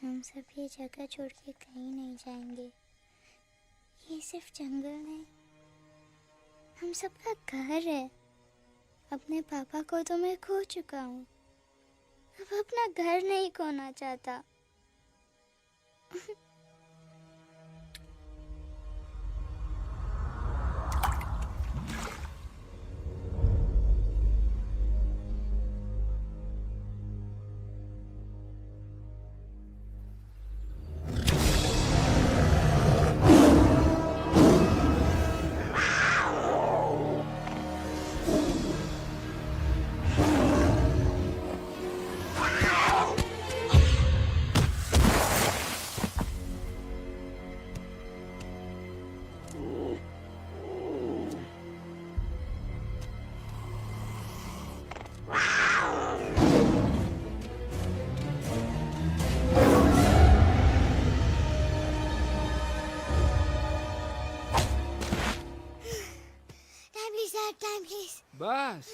हम सब ये जगह छोड़ के कहीं नहीं जाएंगे। ये सिर्फ जंगल नहीं, हम सबका घर है। अपने पापा को तो मैं खो चुका हूँ, अब अपना घर नहीं खोना चाहता। Time, please. बस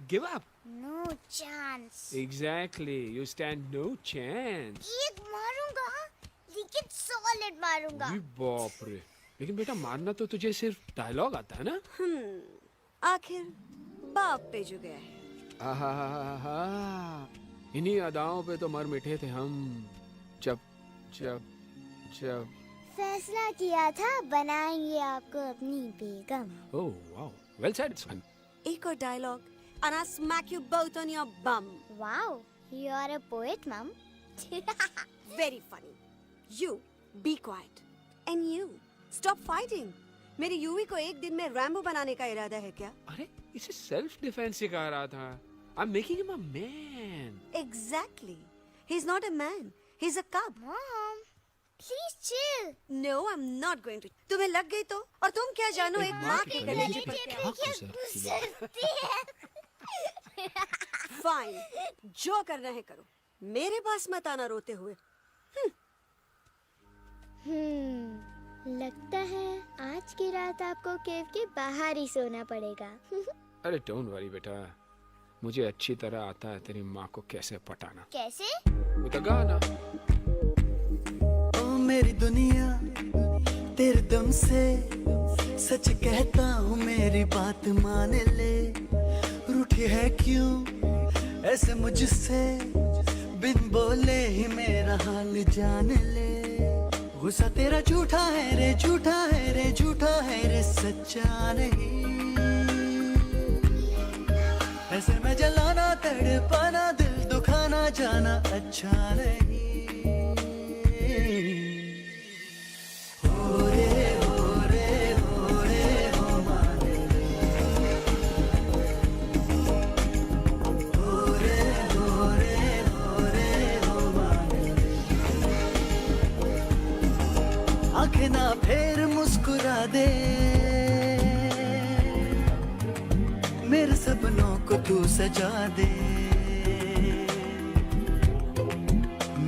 give up. No chance. Exactly. You stand no chance. एक मारूंगा, लेकिन solid मारूंगा। अरे बाप रे। लेकिन बेटा मारना तो तुझे सिर्फ डायलॉग आता है ना? आखिर बाप पे जो गया है। आहा, इन्हीं अदाओं पे तो मर मिटे थे हम जब जब जब फैसला किया था बनाएंगे आपको अपनी बेगम। ओह वाओ, वेल सेड सन। एक और dialogue and I'll smack you both on your bum. Wow, you are a poet, mom. Very funny. You be quiet and you stop fighting. मेरी यूवी को एक दिन में रैम्बो बनाने का इरादा है क्या? अरे इसे सेल्फ डिफेंस सिखा रहा था। I'm making him a man. Exactly. He's not a man. He's a cub. Mom, please chill. No, I'm not going to. तुम्हें लग गई तो? और तुम क्या जानो एक माँ के कलेजे पर क्या? गुजरती है। Fine. जो करना है करो। मेरे पास मत आना रोते हुए। लगता है आज की रात आपको केव के बाहर ही सोना पड़ेगा। अरे डोंट वरी बेटा, मुझे अच्छी तरह आता है तेरी माँ को कैसे पटाना। कैसे? वो तो गाना। ओ मेरी दुनिया तेरे दम से सच कहता हूँ, मेरी बात मान ले। रूठी है क्यों ऐसे मुझसे, बिन बोले ही मेरा हाल जान ले। गुस्सा तेरा झूठा है रे, झूठा है रे, झूठा है रे, सच्चा नहीं। ऐसे में जलाना तड़पाना, दिल दुखाना जाना अच्छा नहीं। हो रे हो रे हो रे हो माने ले। हो रे हो रे हो रे हो माने ले। आंखें ना फेर मुस्कुरा दे, मेरे सपनों को तू सजा दे।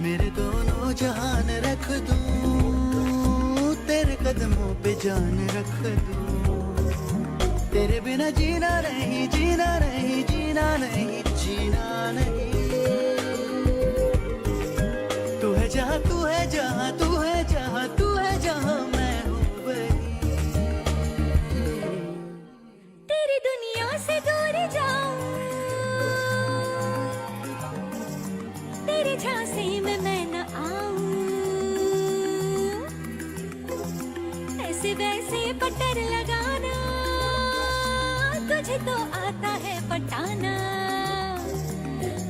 मेरे दोनों जहान रख दूं, तेरे कदमों पे जान रख दूं। तेरे बिना जीना नहीं, जीना नहीं, जीना नहीं, जीना नहीं। तू है जहाँ, तू है जहाँ, तू है जहाँ, तू है जहाँ, मैं हूँ वही। तेरी दुनिया से दूर जाऊं, तेरे झांसे में मैं न आऊं। ऐसे वैसे पट्टर लगाना, तुझे तो आता है पटाना।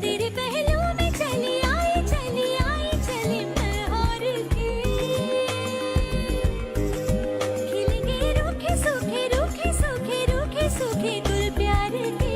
तेरे पहलू में चली आई, चली आई, चली मैं हार के। खिलेंगे रूखे सूखे, रूखे सूखे, रूखे सूखे गुल प्यार के।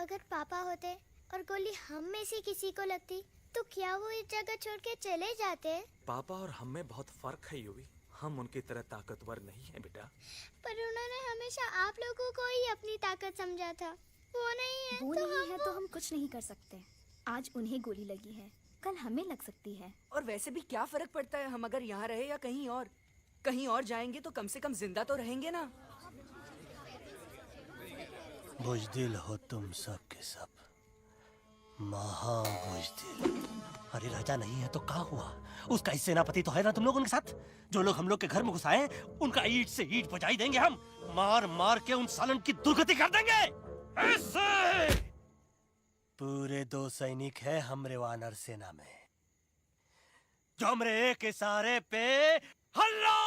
अगर पापा होते और गोली हम में से किसी को लगती तो क्या वो इस जगह छोड़ के चले जाते? पापा और हम में बहुत फर्क है यूवी। हम उनकी तरह ताकतवर नहीं है बेटा। पर उन्होंने हमेशा आप लोगों को ही अपनी ताकत समझा था। वो नहीं है वो तो नहीं है तो हम कुछ नहीं कर सकते। आज उन्हें गोली लगी है, कल हमें लग सकती है। और वैसे भी क्या फर्क पड़ता है हम अगर यहाँ रहे या कहीं और? कहीं और जाएंगे तो कम से कम जिंदा तो रहेंगे ना। बुजदिल हो तुम सब के सब, महा बुजदिल। अरे राजा नहीं है तो क्या हुआ? उसका ही सेनापति तो है ना तुम लोगों के साथ। जो लोग हम लोग के घर में घुसाए उनका ईंट से ईंट बजाई देंगे हम। मार मार के उन सालन की दुर्गति कर देंगे ऐसे। पूरे 2 सैनिक है हमरे वानर सेना में, जो हमरे एक इशारे पे हल्ला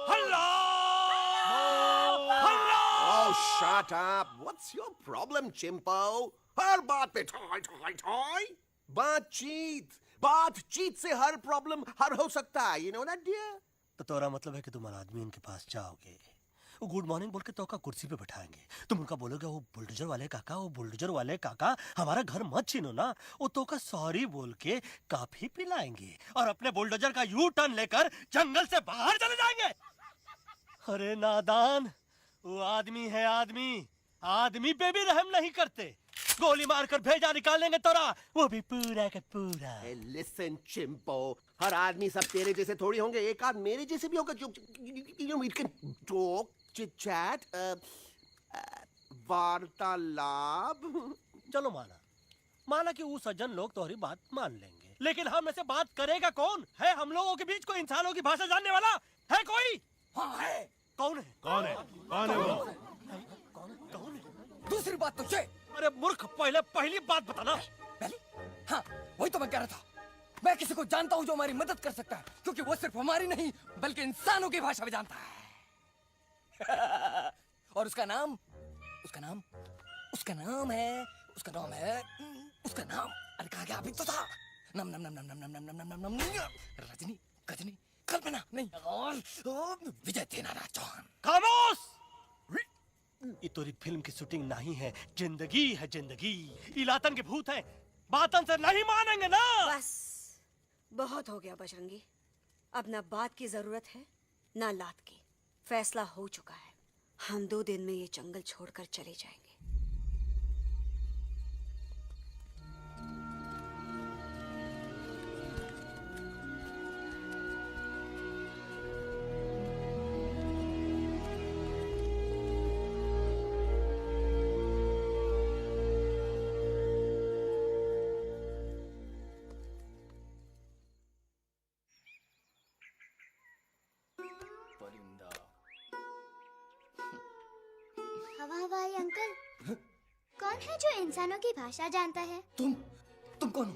हल्ला हल्ला। Oh, shut up! What's your problem, Chimpo? हर बात पे ठोय ठोय ठोय। बातचीत से हर प्रॉब्लम हल हो सकता है, you know that, dear? तो तोरा मतलब है कि तुम आदमी इनके पास जाओगे, वो गुड मॉर्निंग बोल के तो का कुर्सी पे बैठाएंगे, तुम उनका बोलोगे वो बुलडोजर वाले काका हमारा घर मत छीनो ना, वो तो का सॉरी बोल के काफी पिलाएंगे और अपने बुलडोजर का यू टर्न लेकर जंगल से बाहर चले जाएंगे। अरे नादान, वो आदमी है आदमी पे भी रहम नहीं करते। गोली मारकर भेजा निकाल लेंगे तोरा, वो भी पूरा का पूरा। लिसन चिंपो, हर आदमी सब तेरे जैसे थोड़ी होंगे, एक आध मेरे जैसे भी होगा। टॉक चिट चैट वार्तालाप। चलो माना कि वो सज्जन लोग तुम्हारी बात मान लेंगे, लेकिन हम ऐसे बात करेगा कौन? है हम लोगों के बीच कोई इंसानों की भाषा जानने वाला है कोई? हाँ है। कौन है वो? दूसरी बात तो ये। अरे मूर्ख, पहली बात बताना। पहली? हाँ, वही तो मैं कह रहा था। मैं किसी को जानता हूँ जो हमारी मदद कर सकता है, क्योंकि वो सिर्फ हमारी नहीं बल्कि इंसानों की भाषा भी जानता है। और उसका नाम है अरे कहा गया अभी तो था। नम नम नम नम नम नम नम नम नम नम रजनी गजनी कल्पना नहीं और विजय देनाराज चौहान। खामोश! ये तोरी फिल्म की शूटिंग नहीं है, जिंदगी है जिंदगी। इलातन के भूत हैं, बातन से नहीं मानेंगे ना। बस बहुत हो गया बजरंगी, अब ना बात की जरूरत है ना लात की। फैसला हो चुका है, हम 2 दिन में ये जंगल छोड़कर चले जाएंगे। हवाई अंकल, कौन है जो इंसानों की भाषा जानता है? तुम कौन हो?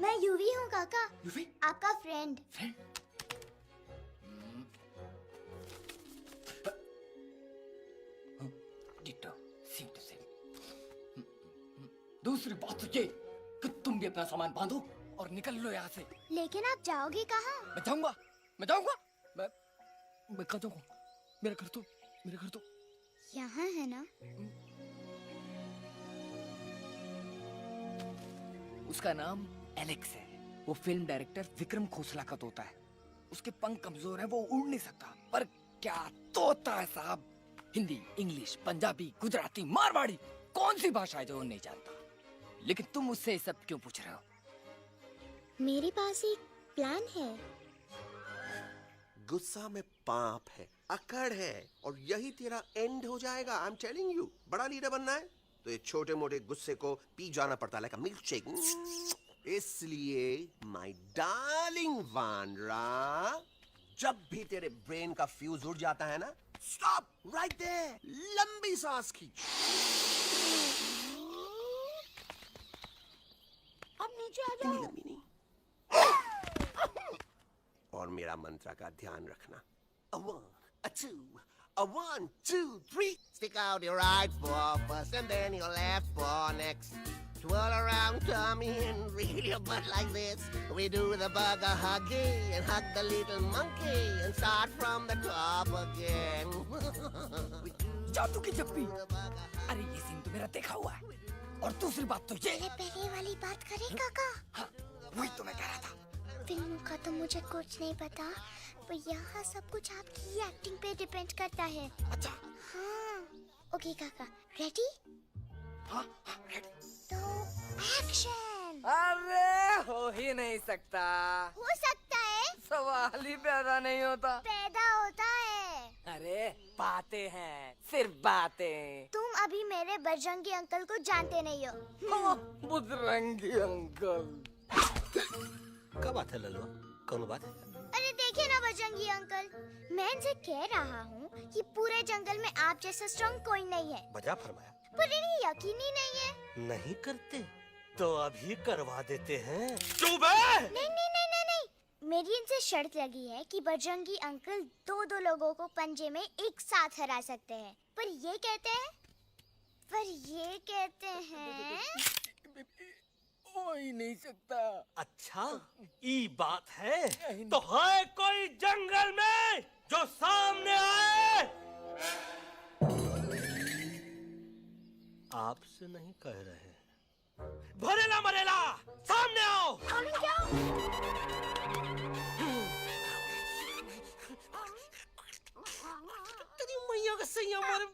मैं यूवी हूँ काका, यूवी? आपका फ्रेंड। दूसरी बात तो ये कि तुम भी अपना सामान बांधो और निकल लो यहाँ से। लेकिन आप जाओगे कहाँ? मैं जाऊंगा मैं कहाँ जाऊंगा? मेरा घर तो यहाँ है ना? उसका नाम एलेक्स है। वो फिल्म डायरेक्टर विक्रम खोसला का तोता है। उसके पंख कमजोर है, वो उड़ नहीं सकता, पर क्या तोता है साहब। हिंदी, इंग्लिश, पंजाबी, गुजराती, मारवाड़ी, कौन सी भाषा है जो वो नहीं जानता? लेकिन तुम उससे ये सब क्यों पूछ रहे हो? मेरे पास एक प्लान है। गुस्सा में पाप है, अकड़ है, और यही तेरा एंड हो जाएगा। आई एम टेलिंग यू, बड़ा लीडर बनना है तो ये छोटे मोटे गुस्से को पी जाना पड़ता है, लाइक अ मिल्क शेक। इसलिए माय डार्लिंग वानरा, जब भी तेरे ब्रेन का फ्यूज उड़ जाता है ना, स्टॉप राइट देयर, लंबी सांस खींच। अब नीचे आ जाओ। लंबी नहीं, और मेरा मंत्र का ध्यान रखना। A 1, a 2, a 1, 2, 3. Stick out your right paw first and then your left paw next. Twirl around tummy and reel your butt like this. We do the bugger huggy and hug the little monkey and start from the top again. जादू की जप्पी। अरे ये scene तो मेरा देखा हुआ है। और दूसरी बात तो ये, पहले वाली बात करें काका? हाँ, वही तो मैं कह रहा था। फिल्मों का तो मुझे कुछ नहीं पता, पर यहाँ सब कुछ आपकी एक्टिंग पे डिपेंड करता है। अच्छा। हाँ। ओके काका, रेडी? हाँ, रेडी। तो एक्शन। अरे हो ही नहीं सकता। हो सकता है, सवाल ही पैदा नहीं होता। पैदा होता है। अरे बातें हैं, सिर्फ बातें। तुम अभी मेरे बजरंगी अंकल को जानते नहीं हो। बजरंगी अंकल। क्या बात है ललवा, कौन बात है? अरे देखिए ना बजरंगी अंकल, मैं इनसे कह रहा हूँ कि पूरे जंगल में आप जैसा स्ट्रॉन्ग कोई नहीं है। बजा फरमाया। पर इन्हें यकीन ही नहीं है। नहीं करते तो अभी करवा देते हैं। नहीं नहीं नहीं नहीं नहीं, मेरी इनसे शर्त लगी है कि बजरंगी अंकल दो लोगों को पंजे में एक साथ हरा सकते हैं। पर ये कहते हैं हो ही नहीं सकता। अच्छा, ई बात है तो है कोई जंगल में जो सामने आए? आपसे नहीं कह रहे, भरेला मरेला सामने आओ। तेरी मैया का सही हमारे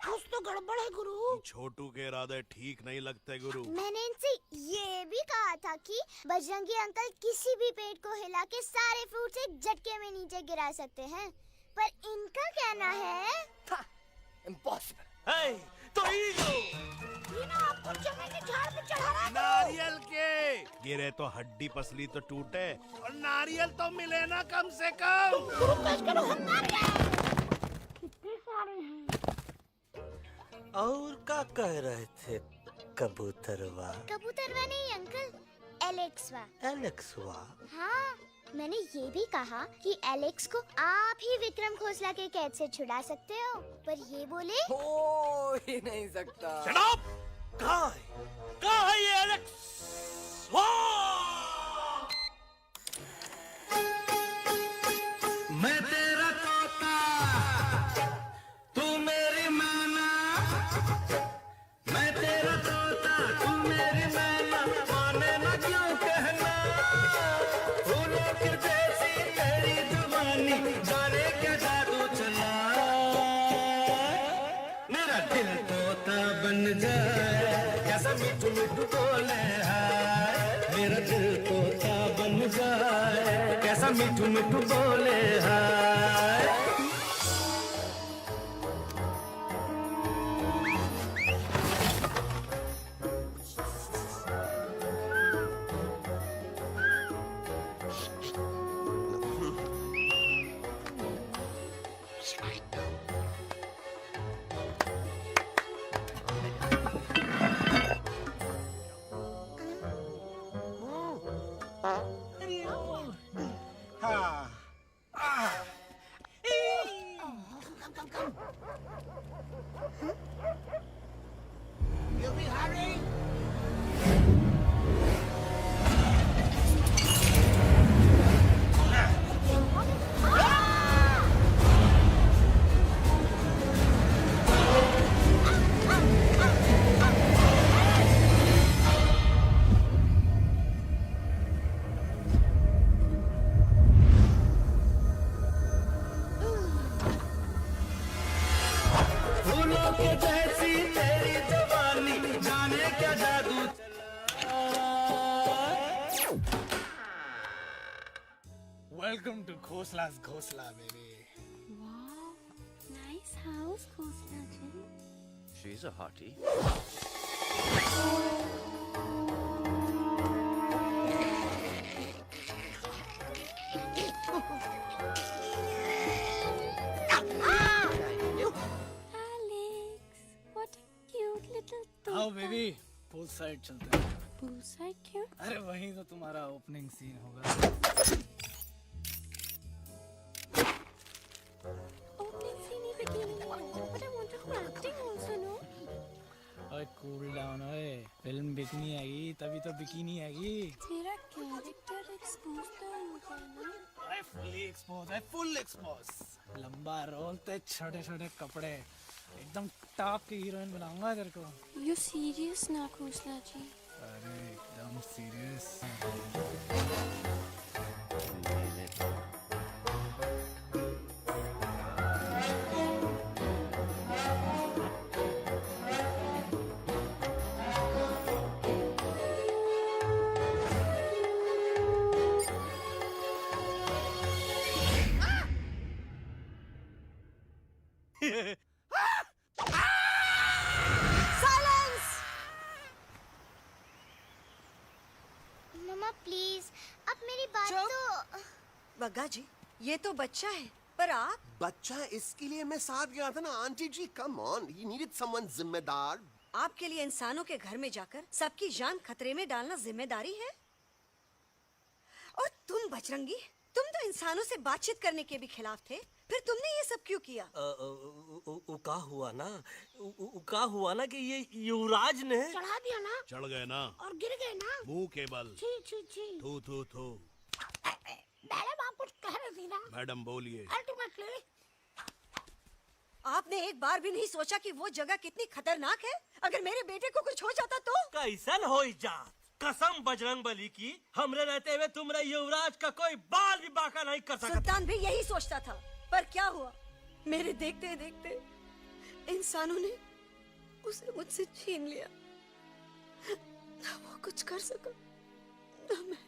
कुछ तो गड़बड़ है गुरु। छोटू के इरादे ठीक नहीं लगते गुरु। मैंने इनसे ये भी कहा था कि बजरंगी अंकल किसी भी पेड़ को हिला के सारे फ्रूट एक झटके में नीचे गिरा सकते हैं, पर इनका कहना है इम्पॉसिबल। है तो ये ना आपको चने के झाड़ पे चढ़ा रहा है। नारियल के गिरे तो हड्डी पसली तो टूटे, और नारियल तो मिले ना कम से कम। और क्या कह रहे थे कबूतरवा? कबूतरवा नहीं अंकल, एलेक्सवा। एलेक्सवा? हाँ, मैंने ये भी कहा कि एलेक्स को आप ही विक्रम खोसला के कैद से छुड़ा सकते हो, पर ये बोले हो ही नहीं सकता। Shut up! कहाँ है ये एलेक्स? मैं तेरा तोता, तू मेरी मैना। मैं तेरा तोता, तू मेरी मैना। माने ना क्यों कहना, फूलों के जैसी तेरी जुबानी, जाने क्या जादू चला। मेरा दिल तोता बन जाए, कैसा मिठू मिठू बोले हाय। मेरा दिल तोता बन जाए, कैसा मिठू मिठू बोले हाय। फूलों के जैसी तेरी जवानी, जाने क्या जादू वेलकम टू खोसला's घोसला बेबी। वाह, nice house Khosla ji. She's a hottie. आओ बेबी, पूल साइड चलते हैं। पूल साइड क्यों? अरे वहीं तो तुम्हारा ओपनिंग सीन होगा। ओपनिंग सीन ही बिकिनी है, but I want to do acting also, no? ओए कूल डाउन ओए, फिल्म बिकनी आएगी तभी तो बिकिनी आएगी। तेरा कैरेक्टर एक्सपोज तो होगा ना? ओए फुली एक्सपोज है, फुल एक्सपोज। लंबा रोल ते छोटे छोटे कपड़े, एकदम टॉप की हीरोइन बनाऊंगा तेरे को। यू सीरियस ना खोसला जी? अरे एकदम सीरियस। मम्मा प्लीज, अब मेरी बात चुप। तो। बग्गा जी, ये तो बच्चा है, पर आप बच्चा, इसके लिए मैं साथ गया था ना aunty ji. Come on, he needed someone जिम्मेदार। आपके लिए इंसानों के घर में जाकर सबकी जान खतरे में डालना जिम्मेदारी है? और तुम बजरंगी, तुम तो इंसानों से बातचीत करने के भी खिलाफ थे, फिर तुमने ये सब क्यों किया? का हुआ ना कि ये युवराज ने चढ़ा दिया ना चढ़ गए ना और गिर गए ना। मुंह के बल। छी छी छी। थू थू थू। मैडम आप कुछ कह रही थी ना? मैडम बोलिए। अल्टीमेटली आपने एक बार भी नहीं सोचा कि वो जगह कितनी खतरनाक है? अगर मेरे बेटे को कुछ हो जाता तो? कैसन हो जा, कसम बजरंग बली की, हमरे रहते हुए तुमरे युवराज का कोई बाल भी बाका नहीं कर सकता। सुल्तान भी यही सोचता था, पर क्या हुआ? मेरे देखते देखते इंसानों ने उसे मुझसे छीन लिया। ना वो कुछ कर सका, ना मैं।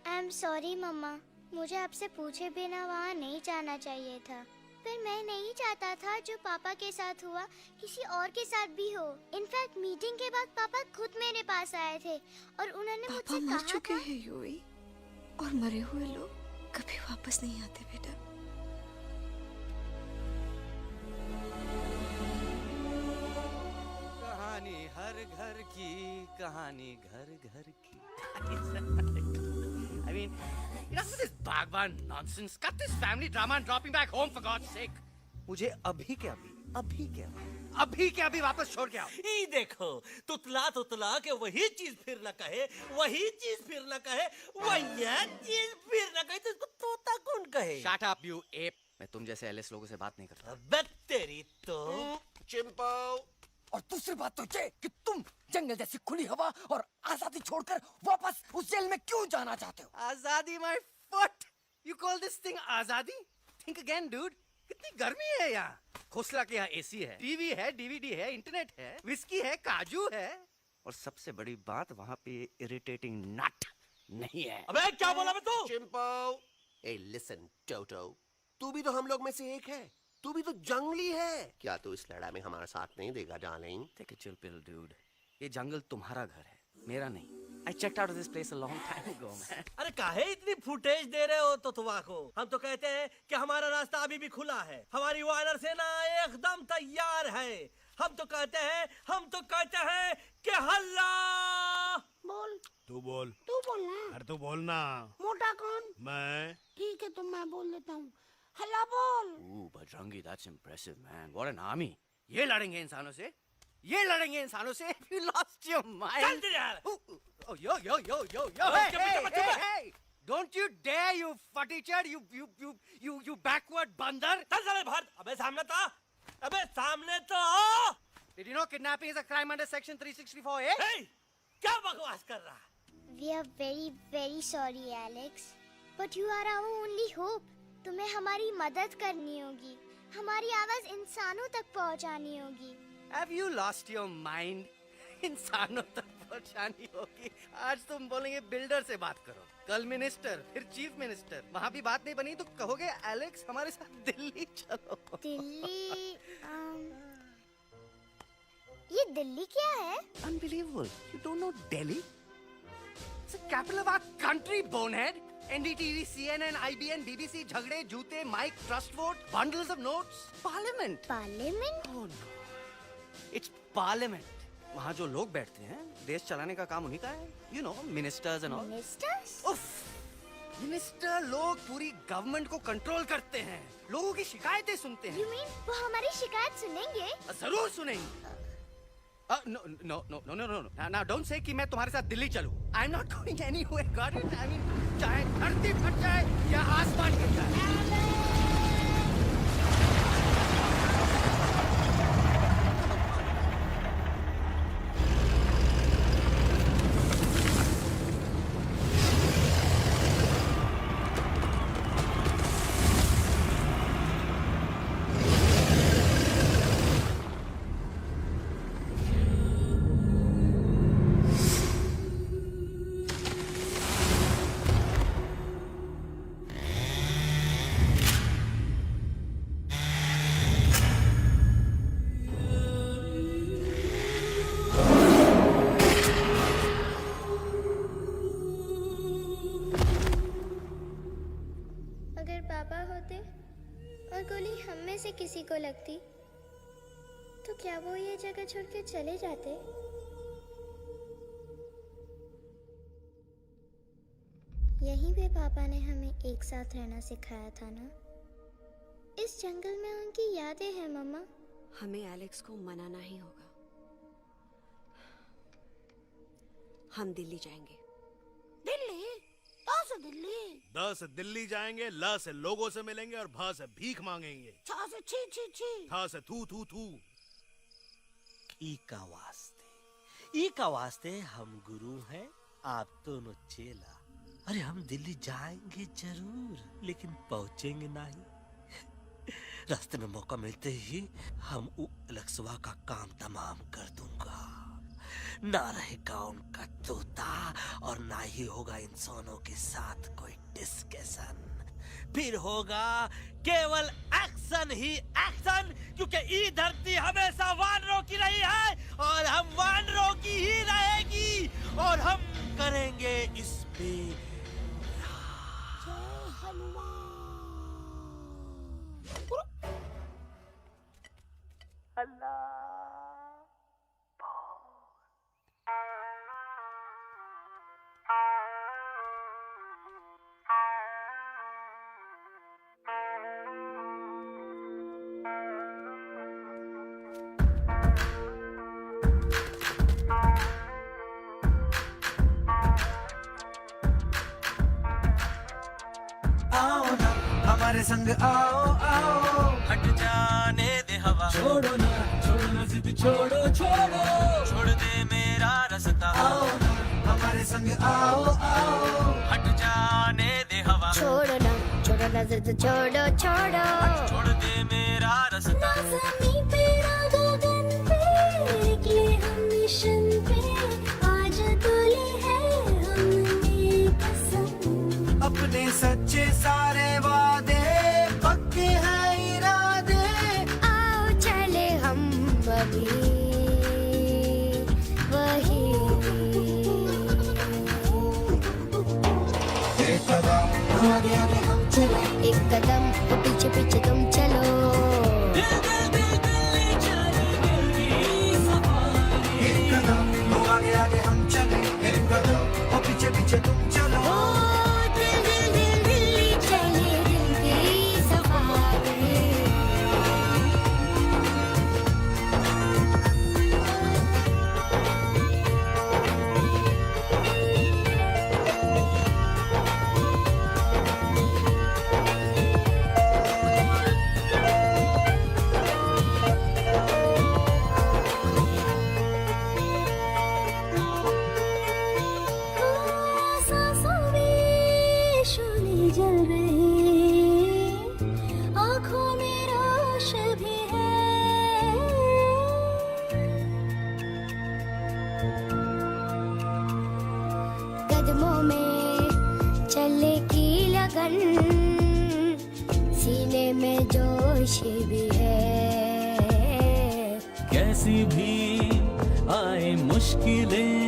आई एम सॉरी मम्मा, मुझे आपसे पूछे बिना वहाँ नहीं जाना चाहिए था। पर मैं नहीं चाहता था जो पापा के साथ हुआ किसी और के साथ भी हो। इनफैक्ट मीटिंग के बाद पापा खुद मेरे पास आए थे और उन्होंने पापा मुझसे मर कहा चुके था। हैं यूवी, और मरे हुए लोग कभी वापस नहीं आते बेटा। कहानी हर घर की, कहानी घर घर की। I mean, enough with this Bhagwan nonsense. Cut this family drama and drop him back home for God's sake. मुझे अभी के अभी वापस छोड़ के आओ। ई देखो, तुतला के वही चीज फिर न कहे, वही चीज फिर न कहे, वही चीज फिर न कहे, तो इसको तोता कौन कहे? Shut up, you ape. मैं तुम जैसे एलिस लोगों से बात नहीं करता। अबे तेरी तो। चिंपो, और दूसरी बात तो ये कि तुम जंगल जैसी खुली हवा और आजादी छोड़कर वापस उस जेल में क्यों जाना चाहते हो? आजादी my foot. You call this thing आजादी? Think again, dude. कितनी गर्मी है यहाँ। खोसला के यहाँ एसी है, टीवी है, डीवीडी है, इंटरनेट है, विस्की है, काजू है, और सबसे बड़ी बात वहाँ पे इरिटेटिंग नट नहीं है। अबे क्या बोला मैं तू? चिंपो। ए लिसन टोटो, तू भी तो हम लोग में से एक है। तू भी तो जंगली है। क्या तू इस लड़ाई में हमारा साथ नहीं देगा darling? Take a chill pill, dude. ये जंगल तुम्हारा घर है, मेरा नहीं। I checked out of this place a long time ago, man. अरे काहे इतनी फुटेज दे रहे हो तो तुवा को? हम तो कहते हैं कि हमारा रास्ता अभी भी खुला है, हमारी वानर सेना एकदम तैयार है। हम तो कहते हैं कि हल्ला। बोल। तू बोल। तू बोल ना। अरे तू बोलना। मोटा कौन? मैं। ठीक है तो मैं बोल देता हूँ। हल्ला बोल। Ooh, Bajrangi, that's impressive, man. What an army. ये लड़ेंगे इंसानों से? ये लड़ेंगे इंसानों से? You lost your mind. चल दे यार। Oh, yo. Hey, hey. Don't you dare, you fatty-chad, you backward बंदर. चल साले बाहर। अबे सामने तो आओ। Did you know kidnapping is a crime under section 364A? Hey, क्या बकवास कर रहा है? We are very very sorry, Alex. But you are our only hope. तुम्हें हमारी मदद करनी होगी, हमारी आवाज इंसानों तक पहुंचानी होगी। Have you lost your mind? इंसानों तक पहुंचानी होगी। आज तुम बोलेंगे बिल्डर से बात करो, कल मिनिस्टर, फिर चीफ मिनिस्टर। वहाँ भी बात नहीं बनी तो कहोगे एलेक्स हमारे साथ दिल्ली चलो। दिल्ली ये दिल्ली क्या है? Unbelievable. You don't know Delhi? It's the capital of our country, bonehead. NDTV, CNN, IBN, BBC, झगड़े, जूते, mike, trust vote, bundles of notes, parliament. Parliament? Oh no. It's parliament. वहाँ जो लोग बैठते हैं, देश चलाने का काम उन्हीं का है. You know, ministers and all. Ministers? उफ! मिनिस्टर लोग पूरी गवर्नमेंट को कंट्रोल करते हैं, लोगों की शिकायतें सुनते हैं. You mean वो हमारी शिकायत सुनेंगे? जरूर सुनेंगे. No. Now don't say कि मैं तुम्हारे साथ दिल्ली चलूं. I'm not going anywhere. Got it? I mean, चाहे धड़ धरती फट जाए या आसमान गिर जाए। अगर पापा होते और गोली हम में से किसी को लगती तो क्या वो ये जगह छोड़ के चले जाते? यहीं पे पापा ने हमें एक साथ रहना सिखाया था ना। इस जंगल में उनकी यादें हैं मम्मा। हमें एलेक्स को मनाना ही होगा। हम दिल्ली जाएंगे। दिल्ली? कहाँ से दिल्ली? द से दिल्ली जाएंगे, ल से लोगों से मिलेंगे और भ से भीख मांगेंगे, छ से छी छी छी, थ से थू थू थू। ई का वास्ते हम गुरु हैं, आप दोनों चेला। अरे हम दिल्ली जाएंगे जरूर, लेकिन पहुंचेंगे नहीं। रास्ते में मौका मिलते ही हम लक्सवा का काम तमाम कर दूंगा। ना रहेगा उनका तोता और ना ही होगा इंसानों के साथ कोई डिस्कशन। फिर होगा केवल एक्शन ही एक्शन, क्योंकि ई धरती हमेशा वानरों की रही है और हम वानरों की ही रहेगी, और हम करेंगे इस पे हमारे संग आओ आओ, हट जाने दे हवा, छोड़ो ना जिद छोड़ो छोड़ो, छोड़ दे मेरा रास्ता। आओ ना हमारे संग आओ आओ, हट जाने दे हवा, छोड़ो ना जिद छोड़ो छोड़ो, छोड़ दे मेरा रास्ता। ज़मीं पे ना गगन पे, निकले हम मिशन पे, आज तुली है हमने कसम। अपने सच्चे सारे वादे पक्के हैं इरादे, आओ चले हम अभी वही। एक कदम आगे आगे हम चले, एक कदम पीछे पीछे तुम चलो। एक कदम आगे आगे हम चले, एक कदम और पीछे पीछे तुम चलो। दिल्ली चले दिल की सफारी। सांसों में शोले जल रहे, आँखों में रोश भी है। कदमों में चले की लगन, सीने में जोश भी है। कैसी भी आए मुश्किलें,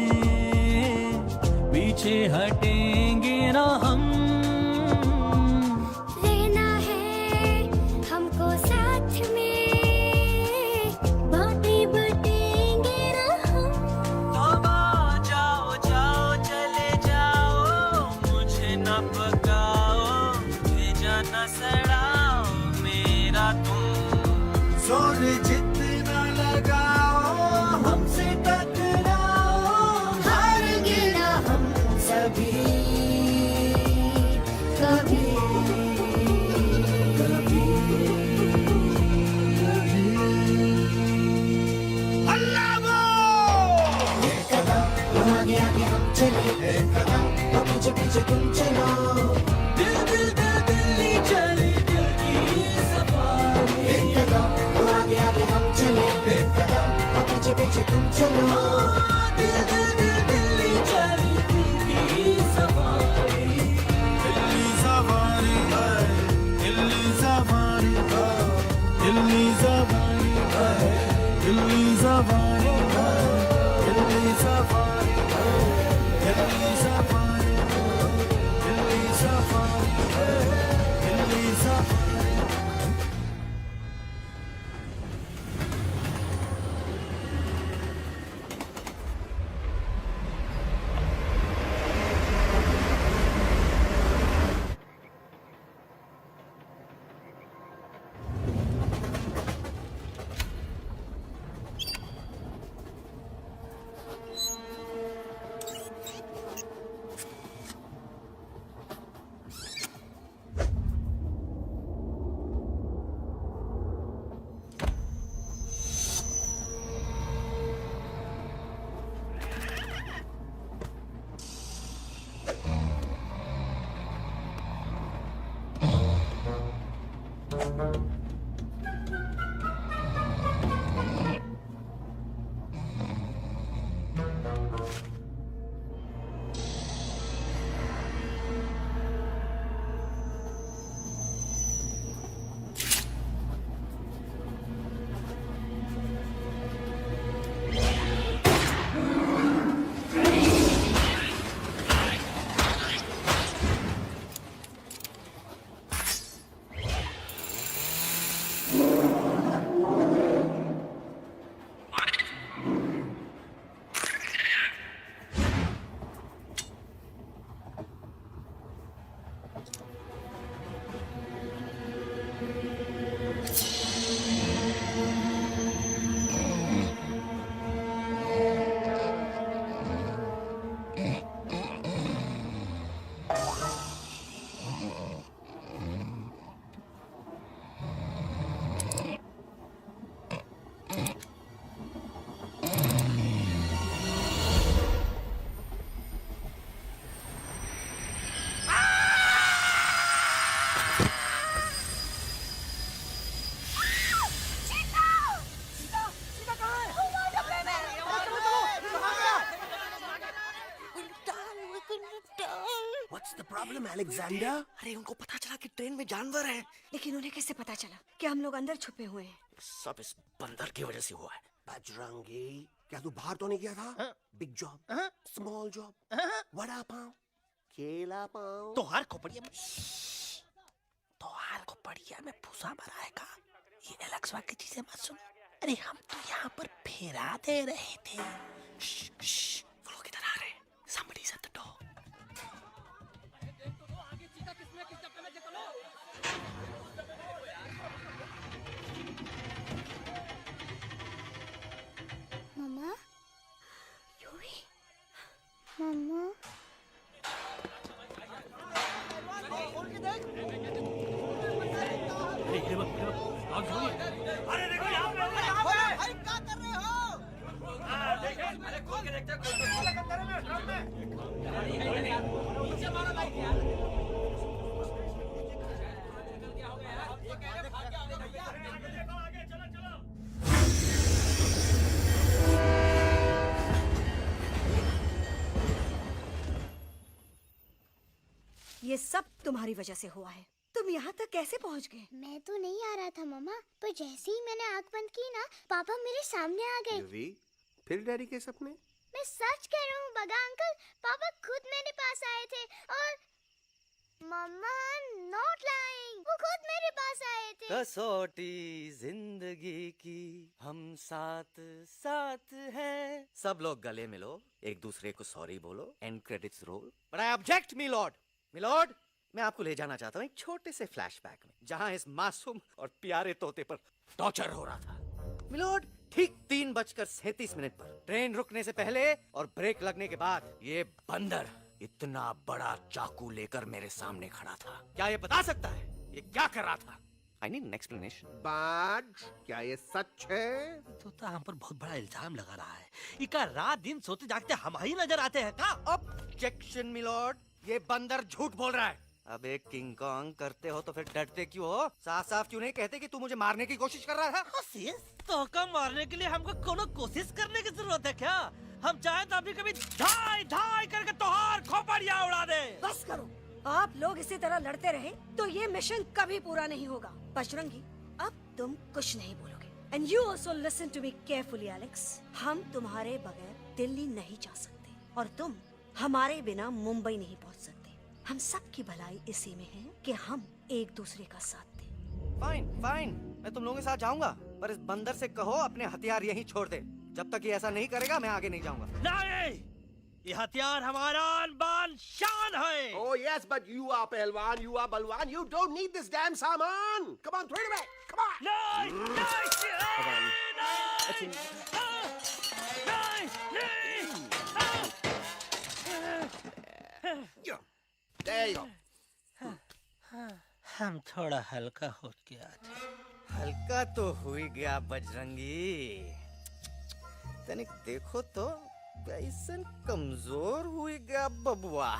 पीछे हटेंगे ना हम। रहना है हमको साथ में, बातें बटेंगे ना हम। तौबा जाओ जाओ चले जाओ, मुझे न पकाओ, भेजा न सड़ाओ मेरा तुम। जोर जितना लगाओ हमसे टकराओ, हार गिना हम सभी। अलेक्जेंडर? अरे उनको पता चला कि ट्रेन में जानवर है। लेकिन उन्हें कैसे पता चला कि हम लोग अंदर छुपे हुए हैं? सब इस बंदर की वजह से हुआ है। बजरंगी, क्या तू बाहर तो नहीं गया था? Big job, small job, vada pav, केला पाव। तोहार खोपड़िया में भूसा भरा है का? ये एलेक्सवा की चीजें मत सुन। अरे हम तो यहाँ पर फेरा दे रहे थे। वो लोग इधर आ रहे हैं। Somebody's at the door. मम्मा, मम्मा, अरे देखो यहाँ पे भाई क्या कर रहे हो? अरे खोल के देखते ये सब तुम्हारी वजह से हुआ है। तुम यहाँ तक कैसे पहुँच गए? मैं तो नहीं आ रहा था मम्मा, पर जैसे ही मैंने आँख बंद की ना, पापा मेरे सामने आ गए। युवी, फिर डैडी के सपने? मैं सच कह रहा हूँ बगा अंकल, पापा खुद मेरे पास आए थे और मम्मा नॉट लाइंग, वो खुद मेरे पास आए थे। कसौटी जिंदगी की हम साथ साथ हैं। सब लोग गले मिलो, एक दूसरे को सॉरी बोलो, and credits roll. But I object my lord. My lord, मैं आपको ले जाना चाहता हूँ एक छोटे से फ्लैशबैक में, जहाँ इस मासूम और प्यारे तोते पर टॉर्चर हो रहा था। मिलॉर्ड, ठीक 3:37 पर ट्रेन रुकने से पहले और ब्रेक लगने के बाद ये बंदर इतना बड़ा चाकू लेकर मेरे सामने खड़ा था। क्या ये बता सकता है ये क्या कर रहा था? I need an explanation. बाज, क्या ये सच है? तो हम पर बहुत बड़ा इल्जाम लगा रहा है। इका रात दिन सोते जागते हम ही नजर आते हैं का? ऑब्जेक्शन मिलॉर्ड, ये बंदर झूठ बोल रहा है। अब एक किंग कॉन्ग करते हो तो फिर डरते क्यों हो? साफ साफ क्यों नहीं कहते कि तू मुझे मारने की कोशिश कर रहा था? तो का मारने के लिए हमको कोनो कोशिश करने की जरूरत है क्या? हम चाहे तो अभी कभी धाई धाई करके तोहार खोपड़िया उड़ा दे। बस करो, आप लोग इसी तरह लड़ते रहे तो ये मिशन कभी पूरा नहीं होगा। बजरंगी, अब तुम कुछ नहीं बोलोगे। And you also listen to me carefully Alex. हम तुम्हारे बगैर दिल्ली नहीं जा सकते और तुम हमारे बिना मुंबई नहीं पहुंच सकते। हम सब की भलाई इसी में है कि हम एक दूसरे का साथ दें। फाइन फाइन, मैं तुम लोगों के साथ जाऊंगा, पर इस बंदर से कहो अपने हथियार यहीं छोड़ दे। जब तक ये ऐसा नहीं करेगा मैं आगे नहीं जाऊंगा। नहीं, ये हथियार हमारा बान शान है। Oh yes, but you are पहलवान, you are बलवान. You don't need this damn सामान. Come on, throw it away. Come on. There you go. हम थोड़ा हल्का हो गया था। हल्का तो हो ही गया बजरंगी। तनिक देखो तो कैसन कमजोर हुई गया बबुआ।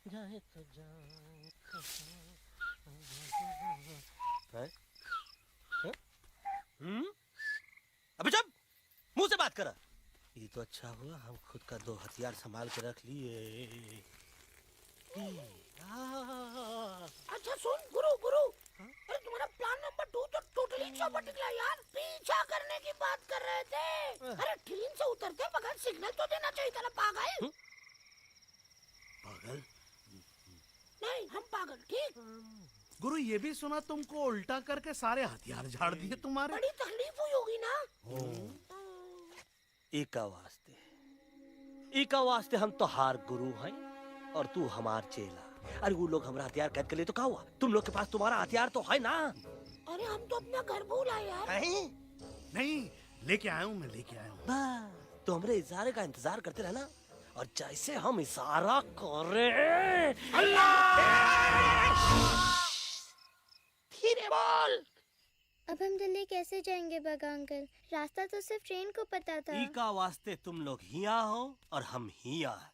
जाए तो जाए। अबे चुप, मुंह से बात कर। ये तो अच्छा हुआ हम खुद का 2 हथियार संभाल के रख लिए। अच्छा सुन गुरु गुरु, अरे तुम्हारा प्लान नंबर 2 तो टोटली चौपट निकला यार। पीछा करने की बात कर रहे थे। अरे ट्रेन से उतरते बगैर सिग्नल तो देना चाहिए था ना पागल। पागल? नहीं हम पागल, ठीक। गुरु ये भी सुना तुमको उल्टा करके सारे हथियार झाड़ दिए तुम्हारे। बड़ी तकलीफ हुई होगी ना। एका वास्ते हम तो हार गुरु हैं और तू हमार चेला। अरे वो लोग हमारा हथियार कैद कर लिए तो क्या हुआ? तुम लोग के पास तुम्हारा हथियार तो है ना। अरे हम तो अपना घर भूल आए यार। नहीं, लेके आया हूँ, मैं लेके आया हूँ। तो हमारे इशारे का इंतजार करते रहना और जैसे हम इशारा करें धीरे बोल। अब हम दिल्ली कैसे जाएंगे बगा अंकल? रास्ता तो सिर्फ ट्रेन को पता था। का वास्ते तुम लोग हिया हो और हम हिया।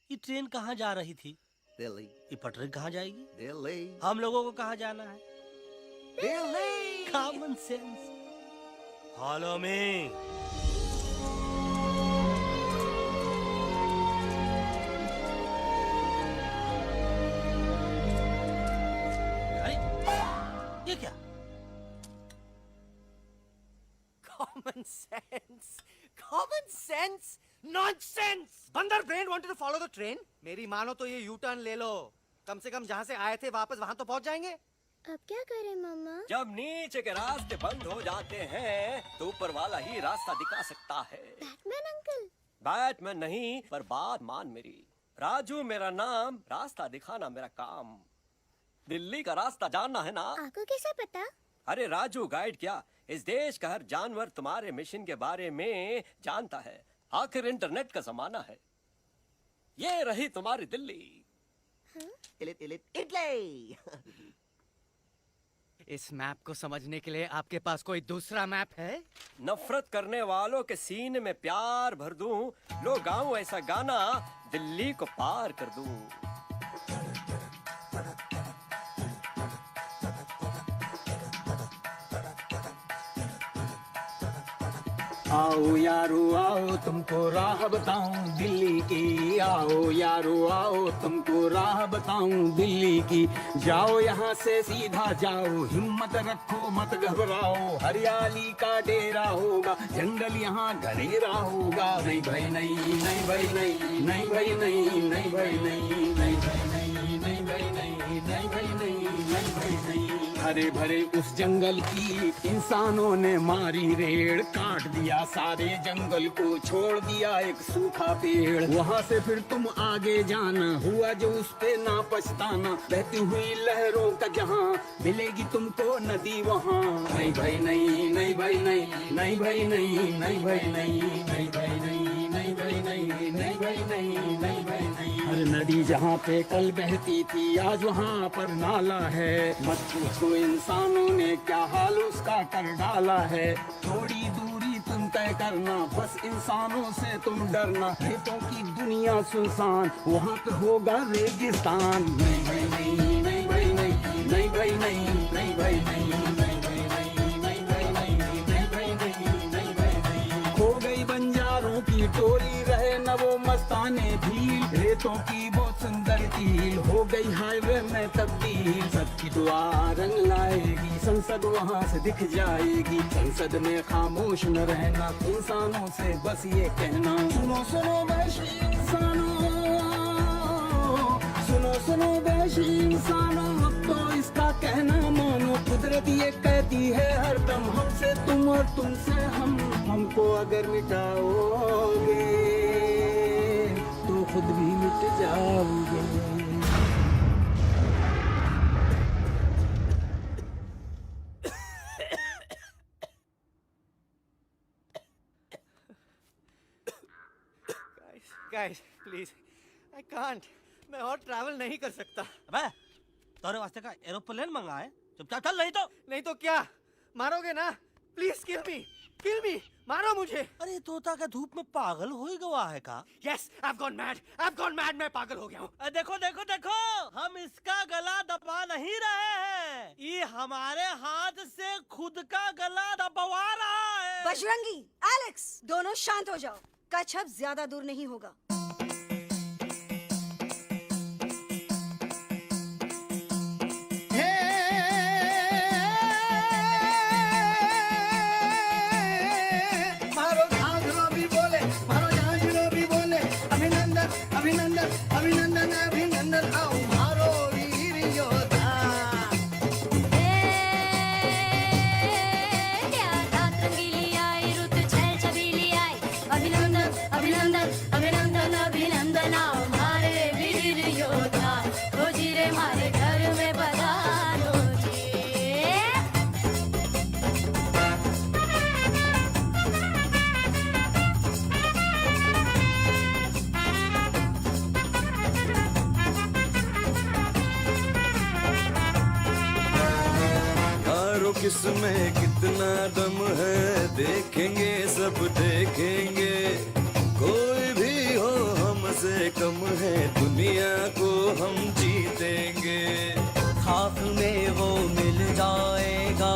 ये ट्रेन कहाँ जा रही थी? दिल्ली. ये पटरी कहाँ जाएगी? दिल्ली. हम लोगों को कहाँ जाना है? Delhi. Common sense. Follow me. ये क्या? Common sense. Common sense. Nonsense. बंदर brain wanted to follow the train. मेरी मानो तो ये यू टर्न ले लो। कम से कम जहाँ से आए थे वापस वहाँ तो पहुँच जाएंगे। अब क्या करें मामा? जब नीचे के रास्ते बंद हो जाते हैं तो ऊपर वाला ही रास्ता दिखा सकता है। Batman uncle. बैटमैन नहीं, पर बात मान मेरी। राजू मेरा नाम, रास्ता दिखाना मेरा काम। दिल्ली का रास्ता जानना है ना? आपको कैसे पता? अरे राजू गाइड क्या, इस देश का हर जानवर तुम्हारे मिशन के बारे में जानता है। आखिर इंटरनेट का जमाना है। ये रही तुम्हारी दिल्ली। इटली। इस मैप को समझने के लिए आपके पास कोई दूसरा मैप है? नफरत करने वालों के सीने में प्यार भर दूं, लो गाऊं ऐसा गाना, दिल्ली को पार कर दूं। आओ यारो आओ तुमको राह बताऊं दिल्ली की, आओ यारो आओ तुमको राह बताऊं दिल्ली की। जाओ यहाँ से सीधा जाओ, हिम्मत रखो मत घबराओ, हरियाली का डेरा होगा, जंगल यहाँ घनेरा होगा। नहीं भाई नहीं, नहीं भाई नहीं, नहीं भाई नहीं, नहीं भाई नहीं, नहीं भाई नहीं, नहीं भाई नहीं, नहीं भाई नहीं, नहीं भाई नहीं। हरे भरे उस जंगल की इंसानों ने मारी रेड़, काट दिया सारे जंगल को, छोड़ दिया एक सूखा पेड़। वहाँ से फिर तुम आगे जाना, हुआ जो उस पे ना पछताना, बहती हुई लहरों का जहाँ, मिलेगी तुमको नदी वहाँ। नहीं भाई नहीं, नहीं भाई नहीं, नहीं भाई नहीं, नहीं भाई नहीं, नहीं भाई नहीं, नहीं भाई नहीं, नहीं भाई नहीं, नहीं भाई नहीं। हर नदी जहाँ पे कल बहती थी आज वहाँ पर नाला है, मत पूछो इंसानों ने क्या हाल उसका कर डाला है। थोड़ी दूरी तुम तय करना, बस इंसानों से तुम डरना, खेतों की दुनिया सुनसान, वहाँ पे होगा रेगिस्तान। नहीं भाई नहीं, नहीं भाई नहीं, नहीं भाई नहीं, नहीं भाई नहीं, नहीं भाई नहीं, नहीं भाई नहीं, नहीं भाई नहीं, नहीं भाई नहीं। खो गई बंजारों की टोली, रहे न वो मस्ताने भील, रेतों की बहुत सुंदर झील, हो गई हाईवे में तब्दील। सबकी दुआ रंग लाएगी, संसद वहाँ से दिख जाएगी, संसद में खामोश न रहना, इंसानों से बस ये कहना। सुनो सुनो वैशी इंसानों, सुनो सुनो वैशी इंसानों, अब तो इसका कहना मानो। कुदरत ये कहती है हरदम, हमसे तुम और तुमसे हम, हमको अगर मिटाओगे तो खुद भी मिट जाओगे। Guys, please, I can't. मैं और ट्रैवल नहीं कर सकता। अबे, तोरे वास्ते का एरोप्लेन मंगा है, चुपचाप चल, नहीं तो क्या मारोगे ना? प्लीज किल मी, मारो मुझे। अरे तोता का धूप में पागल हो ही गवा है का? Yes, I've gone mad, मैं पागल हो गया हूँ। देखो देखो देखो, हम इसका गला दबा नहीं रहे हैं, ये हमारे हाथ से खुद का गला दबवा रहा है। बजरंगी, एलेक्स, दोनों शांत हो जाओ, कच्छ अब ज्यादा दूर नहीं होगा। अभिनंदन अभिनंदन आओ मारो वीर योद्धा। रात रंगीली आई, रुत छल छबीली आई, अभिनंदन अभिनंदन अभिनंदन अभिनंदन आओ मारे वीर योद्धा। हो जी रे मारे घर में पधारो जी। किसमें कितना दम है, देखेंगे सब देखेंगे, कोई भी हो हमसे कम है, दुनिया को हम जीतेंगे। खाक में वो मिल जाएगा,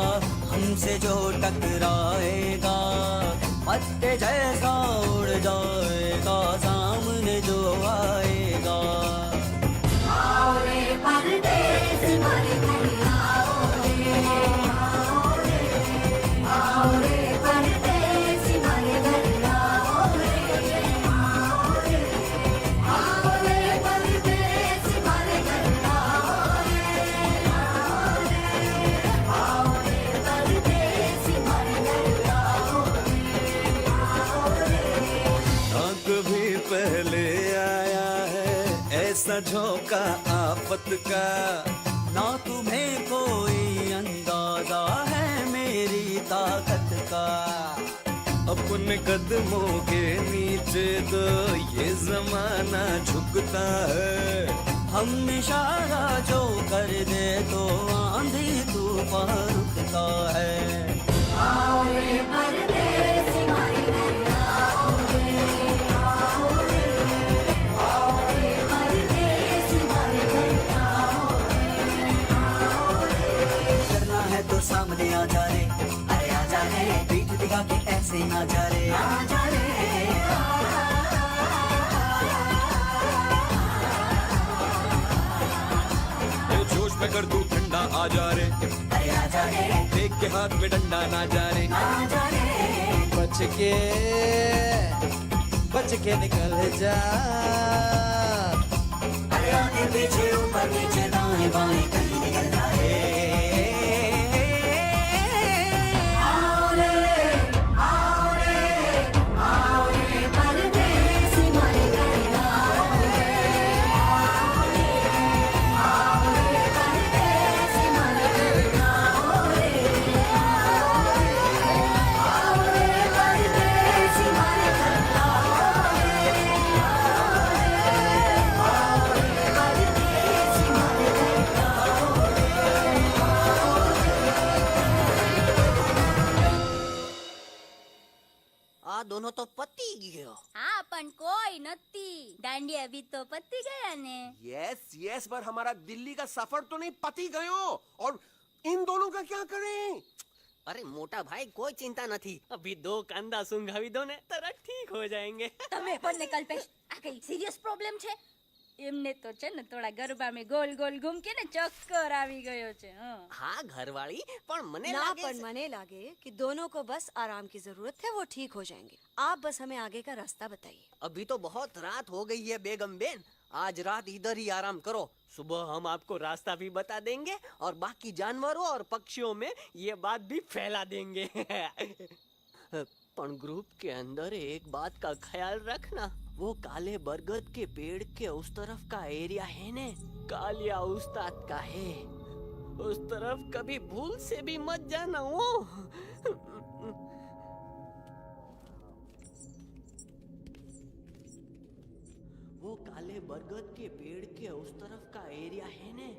हम हमसे जो टकराएगा पत्ते जैसा उड़ जाएगा सामने जो आएगा। आओ रे परदेसी मारे घर आओ रे, आओ रे, आओ रे परदेसी मारे घर आओ रे, आओ रे, आओ रे परदेसी मारे घर आओ रे, आओ रे, आओ रे परदेसी मारे घर आओ रे, आओ रे। ना कभी पहले आया है ऐसा झोंका आफत का, ना तुम्हें कोई अंदाजा है मेरी ताकत का। अपने कदमों के नीचे तो ये जमाना झुकता है, हम इशारा जो कर दे तो आंधी तूफान रुकता है। आओ रे परदेसी मारे घर आओ रे, आओ रे, आओ रे परदेसी मारे घर आओ रे, आओ रे। करना है तो सामने आ जा रे, अरे आ जा रे, पीठ दिखा के ऐसे ना जा रे, आ जा रे, जोश में कर दूं ठंडा आ जा रे, अरे आ जा रे, देख के हाथ में डंडा ना जा रे, आ जा रे। बच के निकल जा। अरे आगे पीछे ऊपर नीचे दाएं बाएं कहीं निकल जाए। आओ रे, आओ रे, आओ रे परदेसी मारे घर आओ रे, आओ रे, आओ रे परदेसी मारे घर आओ रे, आओ रे, आओ रे परदेसी मारे घर आओ रे, आओ रे, आओ रे परदेसी मारे घर आओ आ दोनों तो पति गयो। हाँ पण कोई नती दांडी अभी तो पत्ती गया ने। यस यस, पर हमारा दिल्ली का सफर तो नहीं पति गयो, और इन दोनों का क्या करें? अरे मोटा भाई कोई चिंता नहीं, अभी 2 कांदा सुंघावी दो ने तरह ठीक हो जाएंगे। તમે પણ ને કલ્પેશ આ કઈ સિરિયસ પ્રોબ્લેમ છે? એમને તો છે ને થોડા ગરબામાં ગોલ ગોલ ઘૂમકે ને ચક્કર આવી ગયો છે। हाँ घरवाली, पर मने ना लागे पर मने लागे कि दोनों को बस आराम की जरूरत है, वो ठीक हो जाएंगे। आप बस हमें आगे का रास्ता बताइए। अभी तो बहुत रात हो गई है बेगम बेन, आज रात इधर ही आराम करो, सुबह हम आपको रास्ता भी बता देंगे और बाकी जानवरों और पक्षियों में ये बात भी फैला देंगे। पर ग्रुप के अंदर एक बात का ख्याल रखना, वो काले बरगद के पेड़ के उस तरफ का एरिया है ने कालिया उस्ताद का है, उस तरफ कभी भूल से भी मत जाना। वो काले बरगद के पेड़ के उस तरफ का एरिया है ने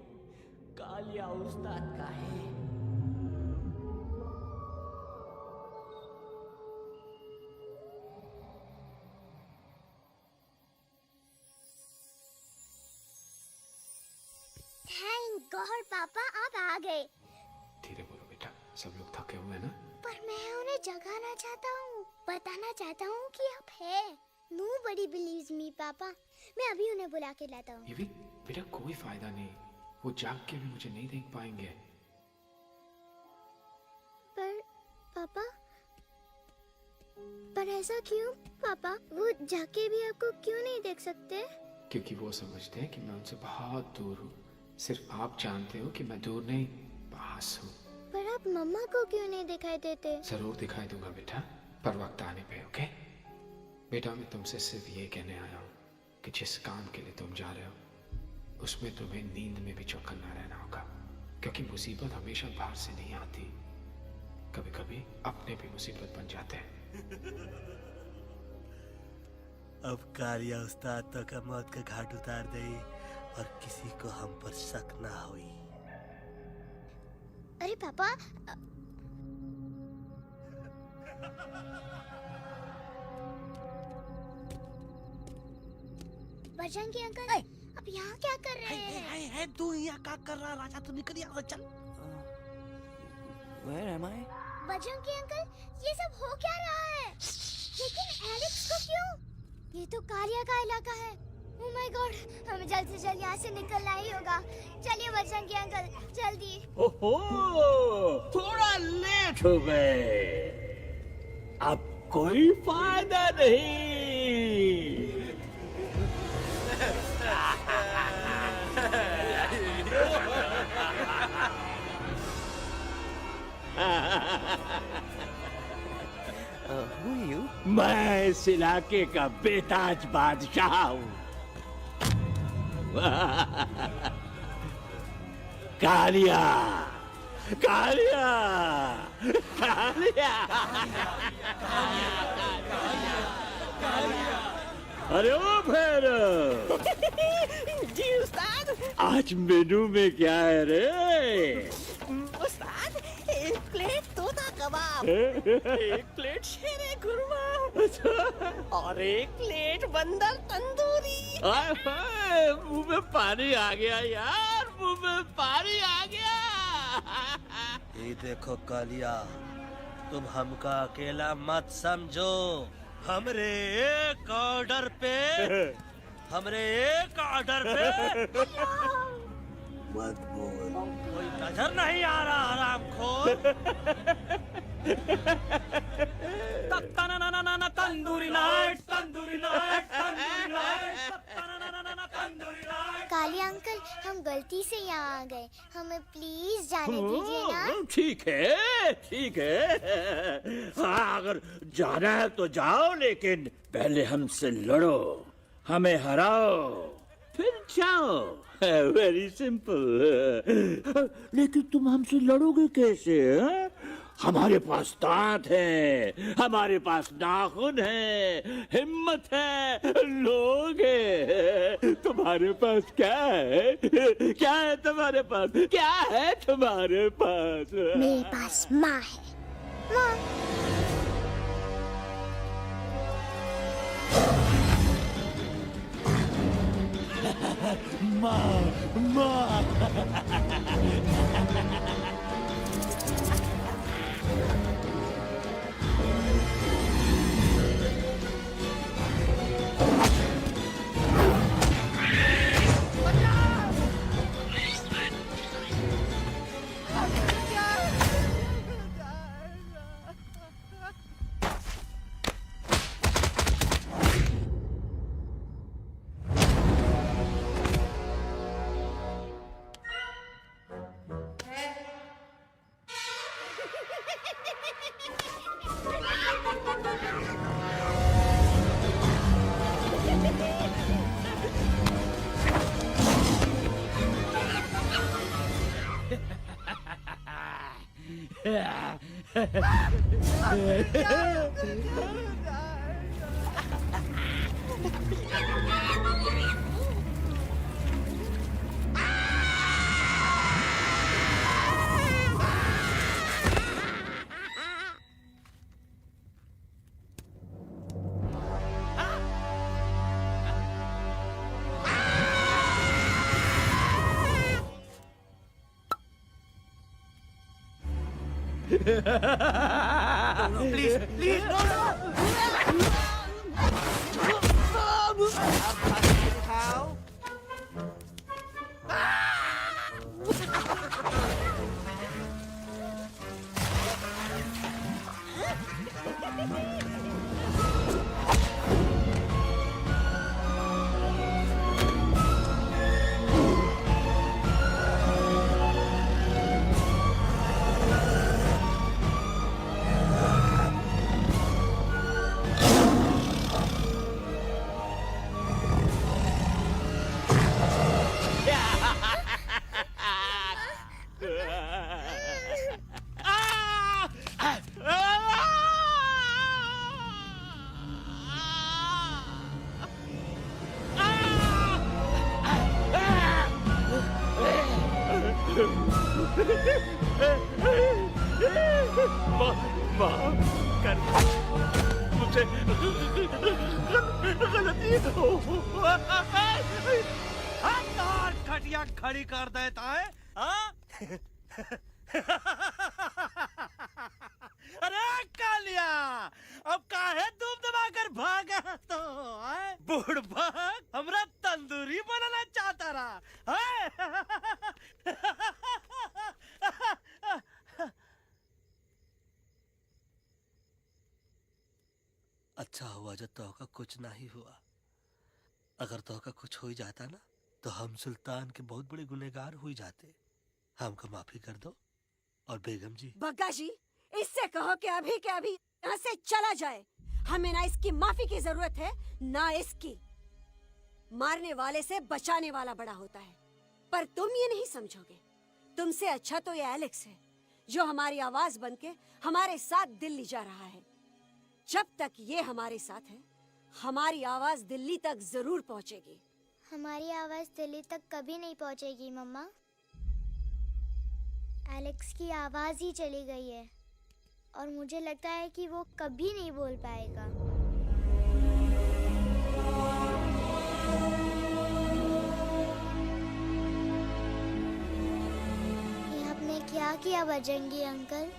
कालिया उस्ताद का है। थैंक गॉड पापा आप आ गए। धीरे बोलो बेटा, सब लोग थके हुए हैं ना। पर मैं उन्हें जगाना चाहता हूँ, बताना चाहता हूँ कि आप है। Nobody believes me पापा, मैं अभी उन्हें बुला के लाता हूँ। ये भी बेटा कोई फायदा नहीं, वो जाग के भी मुझे नहीं देख पाएंगे। पर पापा, पर ऐसा क्यों पापा? वो जाके भी आपको क्यों नहीं देख सकते? क्योंकि वो समझते हैं कि मैं उनसे बहुत दूर हूँ। सिर्फ आप जानते हो कि मैं दूर नहीं, पास हूँ। पर आप मम्मा को क्यों नहीं दिखाई देते? जरूर दिखाई दूंगा बेटा, पर वक्त आने पे। ओके बेटा, मैं तुमसे सिर्फ ये कहने आया हूँ कि जिस काम के लिए तुम जा रहे हो उसमें तुम्हें नींद में भी चौकन्ना रहना होगा, क्योंकि मुसीबत हमेशा बाहर से नहीं आती, कभी कभी अपने भी मुसीबत बन जाते हैं। अब कालिया उस्ताद तो का मौत का घाट उतार दे और किसी को हम पर शक ना हुई। अरे पापा, बजरंगी अंकल, अब यहाँ क्या कर रहे हैं? है तू यहाँ क्या कर रहा राजा? तू निकल यहाँ से, चल। Where am I? Bajrangi uncle, ये सब हो क्या रहा है? लेकिन एलेक्स को क्यों? ये तो कालिया का इलाका है। ओह माय गॉड, हमें जल्द से जल्द यहाँ से निकलना ही होगा। चलिए बजरंगी अंकल, जल्दी। ओहो, थोड़ा लेट हो गए। अब कोई फायदा नहीं। मैं इस इलाके का बेताज बादशाह हूँ। कालिया, कालिया, कालिया, अरे ओ भैरव। जी उस्ताद। आज मेनू में क्या है रे? उस्ताद, एक प्लेट तोता कबाब, एक प्लेट शेरे खुरमा और एक प्लेट बंदर तंदूरी। हाय हाय, मुंह में पानी आ गया यार, मुंह में पानी आ गया। ये देखो कालिया, तुम हमका अकेला मत समझो। हमरे एक ऑर्डर पे मत बोल। कोई नजर नहीं आ रहा हरामखोर। Tandoori night, tandoori night, tandoori night, tandoori night. Kaliya uncle, हम गलती से यहाँ आ गए, हमें प्लीज जाने दीजिए ना। ठीक है, ठीक है। हाँ, अगर जाना है तो जाओ, लेकिन पहले हमसे लड़ो, हमें हराओ, फिर जाओ। Very simple. लेकिन तुम हमसे लड़ोगे कैसे? हैं? हमारे पास दांत है, हमारे पास नाखून है, हिम्मत है, लोग है। तुम्हारे पास क्या है? क्या है तुम्हारे पास? क्या है तुम्हारे पास? मेरे पास माँ है। माँ। माँ, माँ। Please please no no. मुझसे गलती हो। खटिया खड़ी कर देता है। हाँ? कालिया, अब काहे तुम दबाकर भागा तो बुढ़बा हमरा तंदूरी बनाना चाहता रहा है? अच्छा हुआ जो तो का कुछ नहीं हुआ। अगर तो का कुछ हो ही जाता ना तो हम सुल्तान के बहुत बड़े गुनहगार हो जाते। हमको माफी कर दो। और बेगम जी, बग्गा जी, इससे कहो कि अभी के अभी यहाँ से चला जाए। हमें ना इसकी माफी की जरूरत है ना इसकी। मारने वाले से बचाने वाला बड़ा होता है, पर तुम ये नहीं समझोगे। तुमसे अच्छा तो ये एलेक्स है जो हमारी आवाज बनके हमारे साथ दिल्ली जा रहा है। जब तक ये हमारे साथ है, हमारी आवाज दिल्ली तक जरूर पहुंचेगी। हमारी आवाज दिल्ली तक कभी नहीं पहुंचेगी मम्मा। एलेक्स की आवाज ही चली गई है और मुझे लगता है कि वो कभी नहीं बोल पाएगा। ये आपने क्या किया बजरंगी अंकल?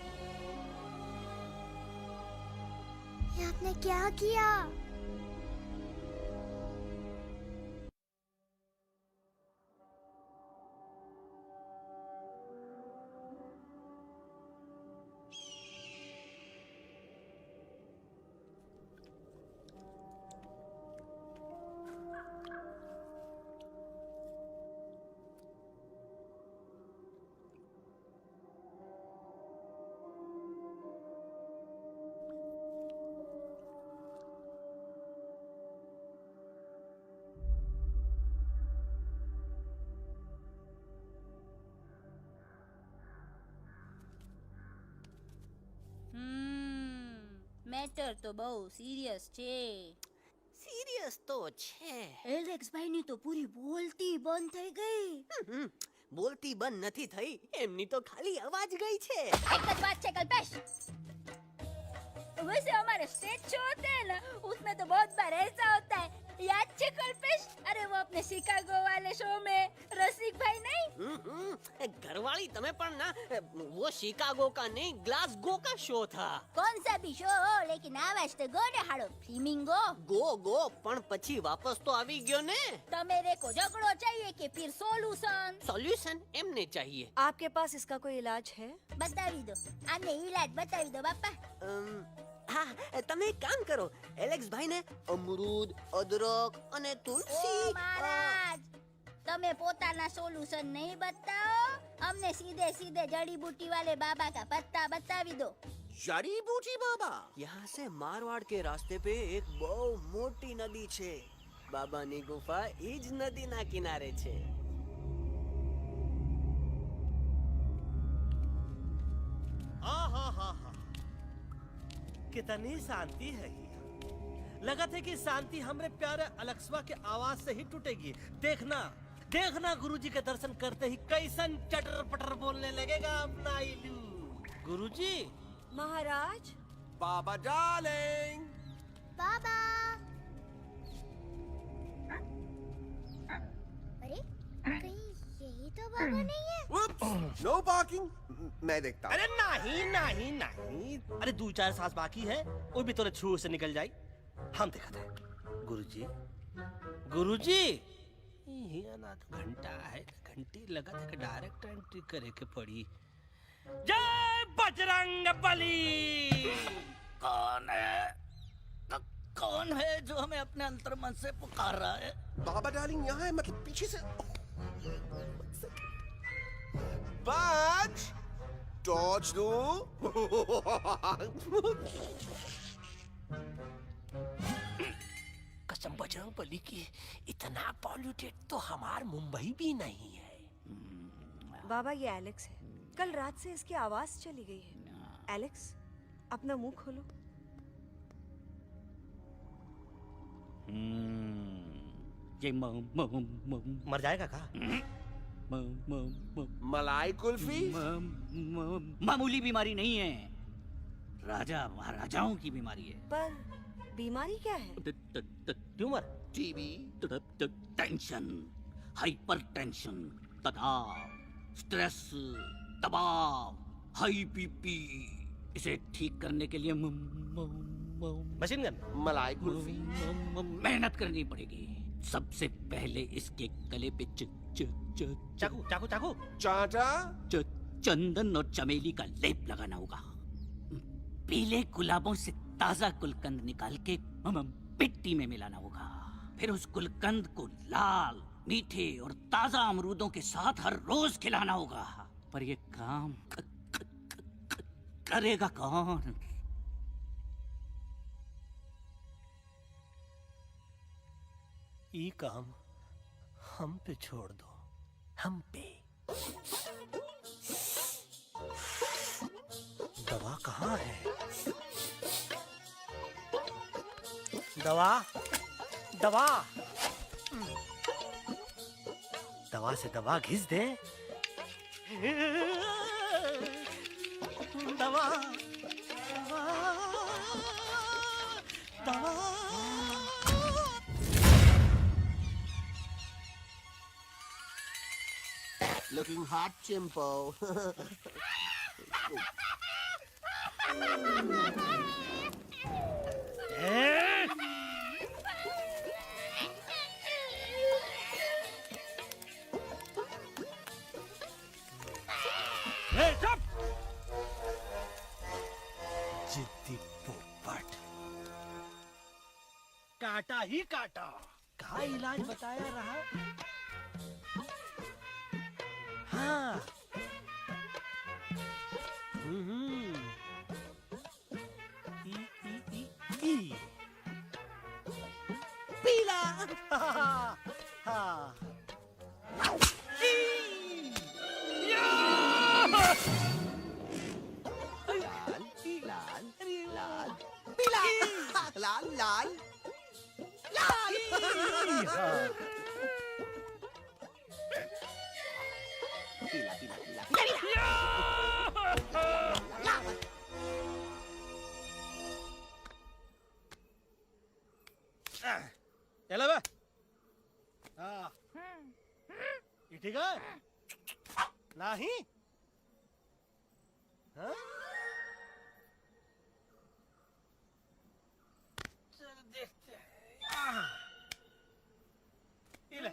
ये आपने क्या किया? મેટર તો બહુ સિરિયસ છે. सीरियस तो छे. એલેક્સ ભાઈ ની તો પૂરી બોલતી બંધ થઈ ગઈ. बोलती बंद નથી થઈ, એમની તો ખાલી અવાજ ગઈ છે. एक જ बात છે कल्पेश. वैसे हमारे स्टेज शो होते हैं ना, उसमें तो बहुत बार ऐसा होता है. याद है कल्पेश? अरे वो अपने शिकागो वाले शो में रसिक भाई नहीं? घरवाली તમે પણ ના, वो शिकागो का नहीं ग्लासगो का शो था. कौन सा भी शो हो, लेकिन आवाज तो गो ने हाड़ो. फ्लेमिंगो गो गो पण પછી વાપસ તો આવી ગયો ને. तो मेरे को झगड़ो चाहिए कि फिर सोल्यूशन? સોલ્યુશન એમને चाहिए. आपके पास इसका कोई इलाज है? बतावी दो, आने इलाज बतावी दो बापा. હા, તમે એક કામ કરો, એલેક્સ ભાઈને અમરૂદ, અદરક અને ओ તુલસી. महाराज, તમે પોતાના સોલ્યુશન नहीं बताओ, हमने सीधे सीधे जड़ी बूटी वाले बाबा का पत्ता बतावी दो. जड़ी बूटी बाबा? यहाँ से मारवाड़ के रास्ते पे एक बहु मोटी नदी છે. બાબાની ગુફા ઈ જ નદીના કિનારે છે. कितनी शांति है यहाँ। लगा था कि शांति हमरे प्यारे अलेक्सवा के आवाज से ही टूटेगी। देखना देखना गुरुजी के दर्शन करते ही कैसन चटर पटर बोलने लगेगा अपना इलू। गुरुजी। महाराज। बाबा डार्लिंग। बाबा। अरे कहीं यही तो बाबा नहीं है? नो पार्किंग, मैं देखता हूँ। अरे नहीं नहीं नहीं, अरे 2-4 सांस बाकी है, वो भी तोरे छू से निकल जाए। हम देखा थे गुरुजी। गुरुजी ये ना तो घंटा है, घंटी लगा था कि डायरेक्ट एंट्री करे के पड़ी। जय बजरंग बली। कौन है? कौन है जो हमें अपने अंतर्मन से पुकार रहा है? बाबा डार्लिंग यहाँ है, मतलब पीछे से। बाज टॉर्च दो। कसम बजरंग बली की, इतना पॉल्यूटेड तो हमार मुंबई भी नहीं है। बाबा ये एलेक्स है, कल रात से इसकी आवाज चली गई है। एलेक्स अपना मुंह खोलो। ये मर जाएगा का? मलाई कुल्फी? मामूली बीमारी नहीं है, राजा महाराजाओं की बीमारी है। पर बीमारी क्या है? Tumour, TB, tension, hyper tension, तनाव, स्ट्रेस, दबाव, हाई बीपी, इसे ठीक करने के लिए मशीन गन, मलाई कुल्फी। मेहनत करनी पड़ेगी। सबसे पहले इसके गले पे चाकू चाकू चाकू चाटा। चंदन और चमेली का लेप लगाना होगा। पीले गुलाबों से ताजा गुलकंद निकाल के मिट्टी में मिलाना होगा। फिर उस गुलकंद को लाल, मीठे और ताजा अमरूदों के साथ हर रोज खिलाना होगा। पर ये काम करेगा कौन? ये काम हम पे छोड़ दो, हम पे। दवा कहाँ है? दवा, दवा, दवा से दवा घिस दे। दवा, दवा, दवा। Looking hot, Chimpo. जिद्दी पोपट, काटा ही काटा। कहाँ इलाज बताया रहा? हाँ। ई। पीला। हाँ। लाल लाल पीला पीला पीला। चलो बे। हाँ। ये ठीक है? नहीं? हाँ? चल देखते हैं। ये ले।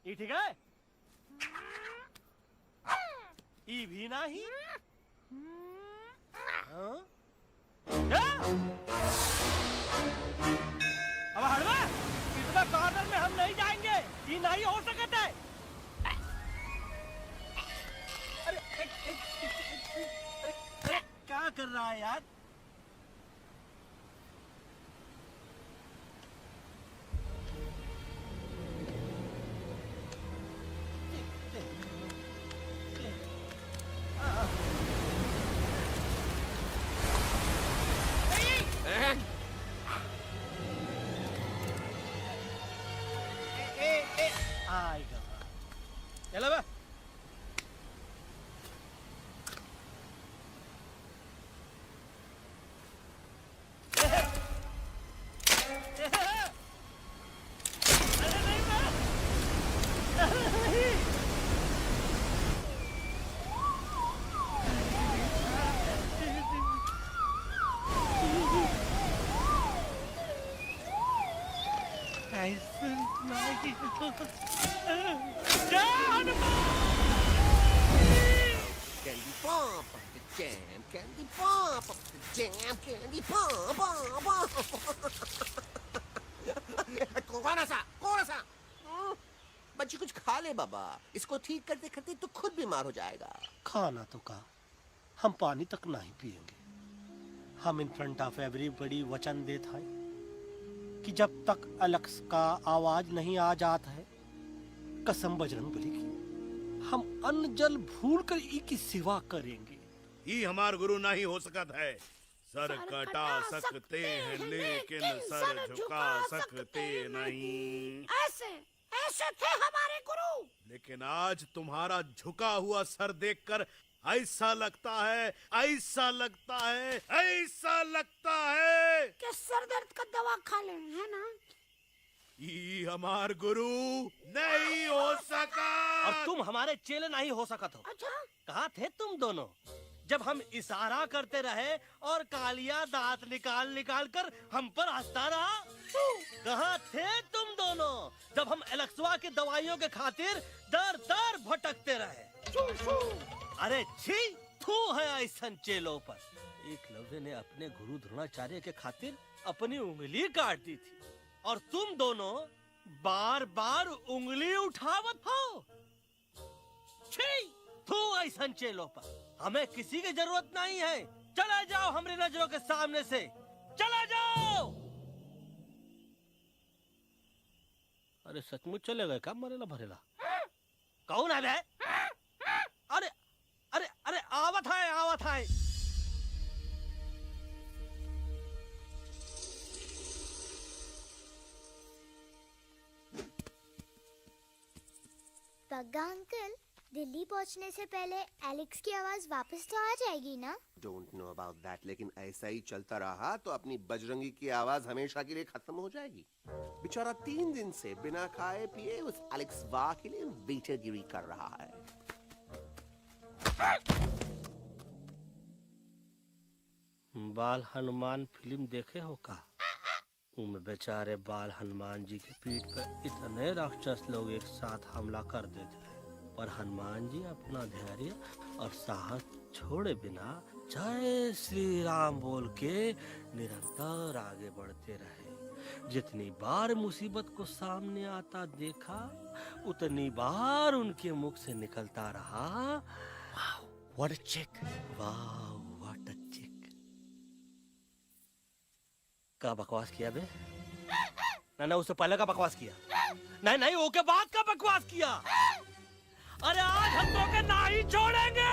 ये ठीक है? ये भी नहीं? हाँ? अब हड़वा, इतना कॉर्नर में हम नहीं जाएंगे। ये नहीं हो सकता है। अरे क्या कर रहा है यार? आएगा। चलो बे। Candy pop up the jam, candy pop up the jam, candy pop up. कौन सा? बच्ची कुछ खा ले बाबा। इसको ठीक करते करते तो खुद बीमार हो जाएगा। खाना तो का, हम पानी तक नहीं पिएंगे। हम इन फ्रंट ऑफ एवरीबॉडी वचन देता है कि जब तक एलेक्स का आवाज नहीं आ जाता है, कसम बजरंगबली की, हम अन्न जल भूल कर ई की सेवा करेंगे। ये हमार गुरु नहीं हो सकता है। सर कटा सकते हैं लेकिन सर झुका सकते नहीं। ऐसे ऐसे थे हमारे गुरु। लेकिन आज तुम्हारा झुका हुआ सर देखकर ऐसा लगता है, ऐसा लगता है, ऐसा लगता है कि सर दर्द का दवा खा ले, है ना? ये हमार गुरु नहीं हो सका। और तुम हमारे चेले नहीं हो सका तो। अच्छा? कहाँ थे तुम दोनों जब हम इशारा करते रहे और कालिया दांत निकाल निकाल कर हम पर हंसता रहा? कहाँ थे तुम दोनों जब हम एलेक्सवा की दवाइयों के खातिर दर दर भटकते रहे? अरे छी, थू है ऐसन चेलों पर। एकलव्य ने अपने गुरु द्रोणाचार्य के खातिर अपनी उंगली काट दी थी और तुम दोनों बार बार उंगली उठावत हो। छी, थू ऐसन चेलों पर। हमें किसी की जरूरत नहीं है। चला जाओ हमारी नजरों के सामने से, चला जाओ। अरे सचमुच चले गए क्या? मरेला भरेला कौन है बे? अरे अरे अरे आवत है, आवत है। पग्गा अंकल, दिल्ली पहुंचने से पहले एलेक्स की आवाज वापस तो आ जाएगी ना? डोंट नो अबाउट दैट, लेकिन ऐसा ही चलता रहा तो अपनी बजरंगी की आवाज हमेशा के लिए खत्म हो जाएगी। बेचारा 3 दिन से बिना खाए पिए उस एलेक्स वाह के लिए बेटेगिरी कर रहा है। बाल हनुमान फिल्म देखे हो का? उनमें बेचारे बाल हनुमान जी की पीठ पर इतने राक्षस लोग एक साथ हमला कर देते हैं, पर हनुमान जी अपना धैर्य और साहस छोड़े बिना जय श्री राम बोल के निरंतर आगे बढ़ते रहे। जितनी बार मुसीबत को सामने आता देखा, उतनी बार उनके मुख से निकलता रहा, व्हाट अ चिक, वाह व्हाट अ चिक। का बकवास किया बे? ना उससे पहले का बकवास किया? नहीं ओके बाद का बकवास किया। अरे आज हम तो के नहीं छोड़ेंगे,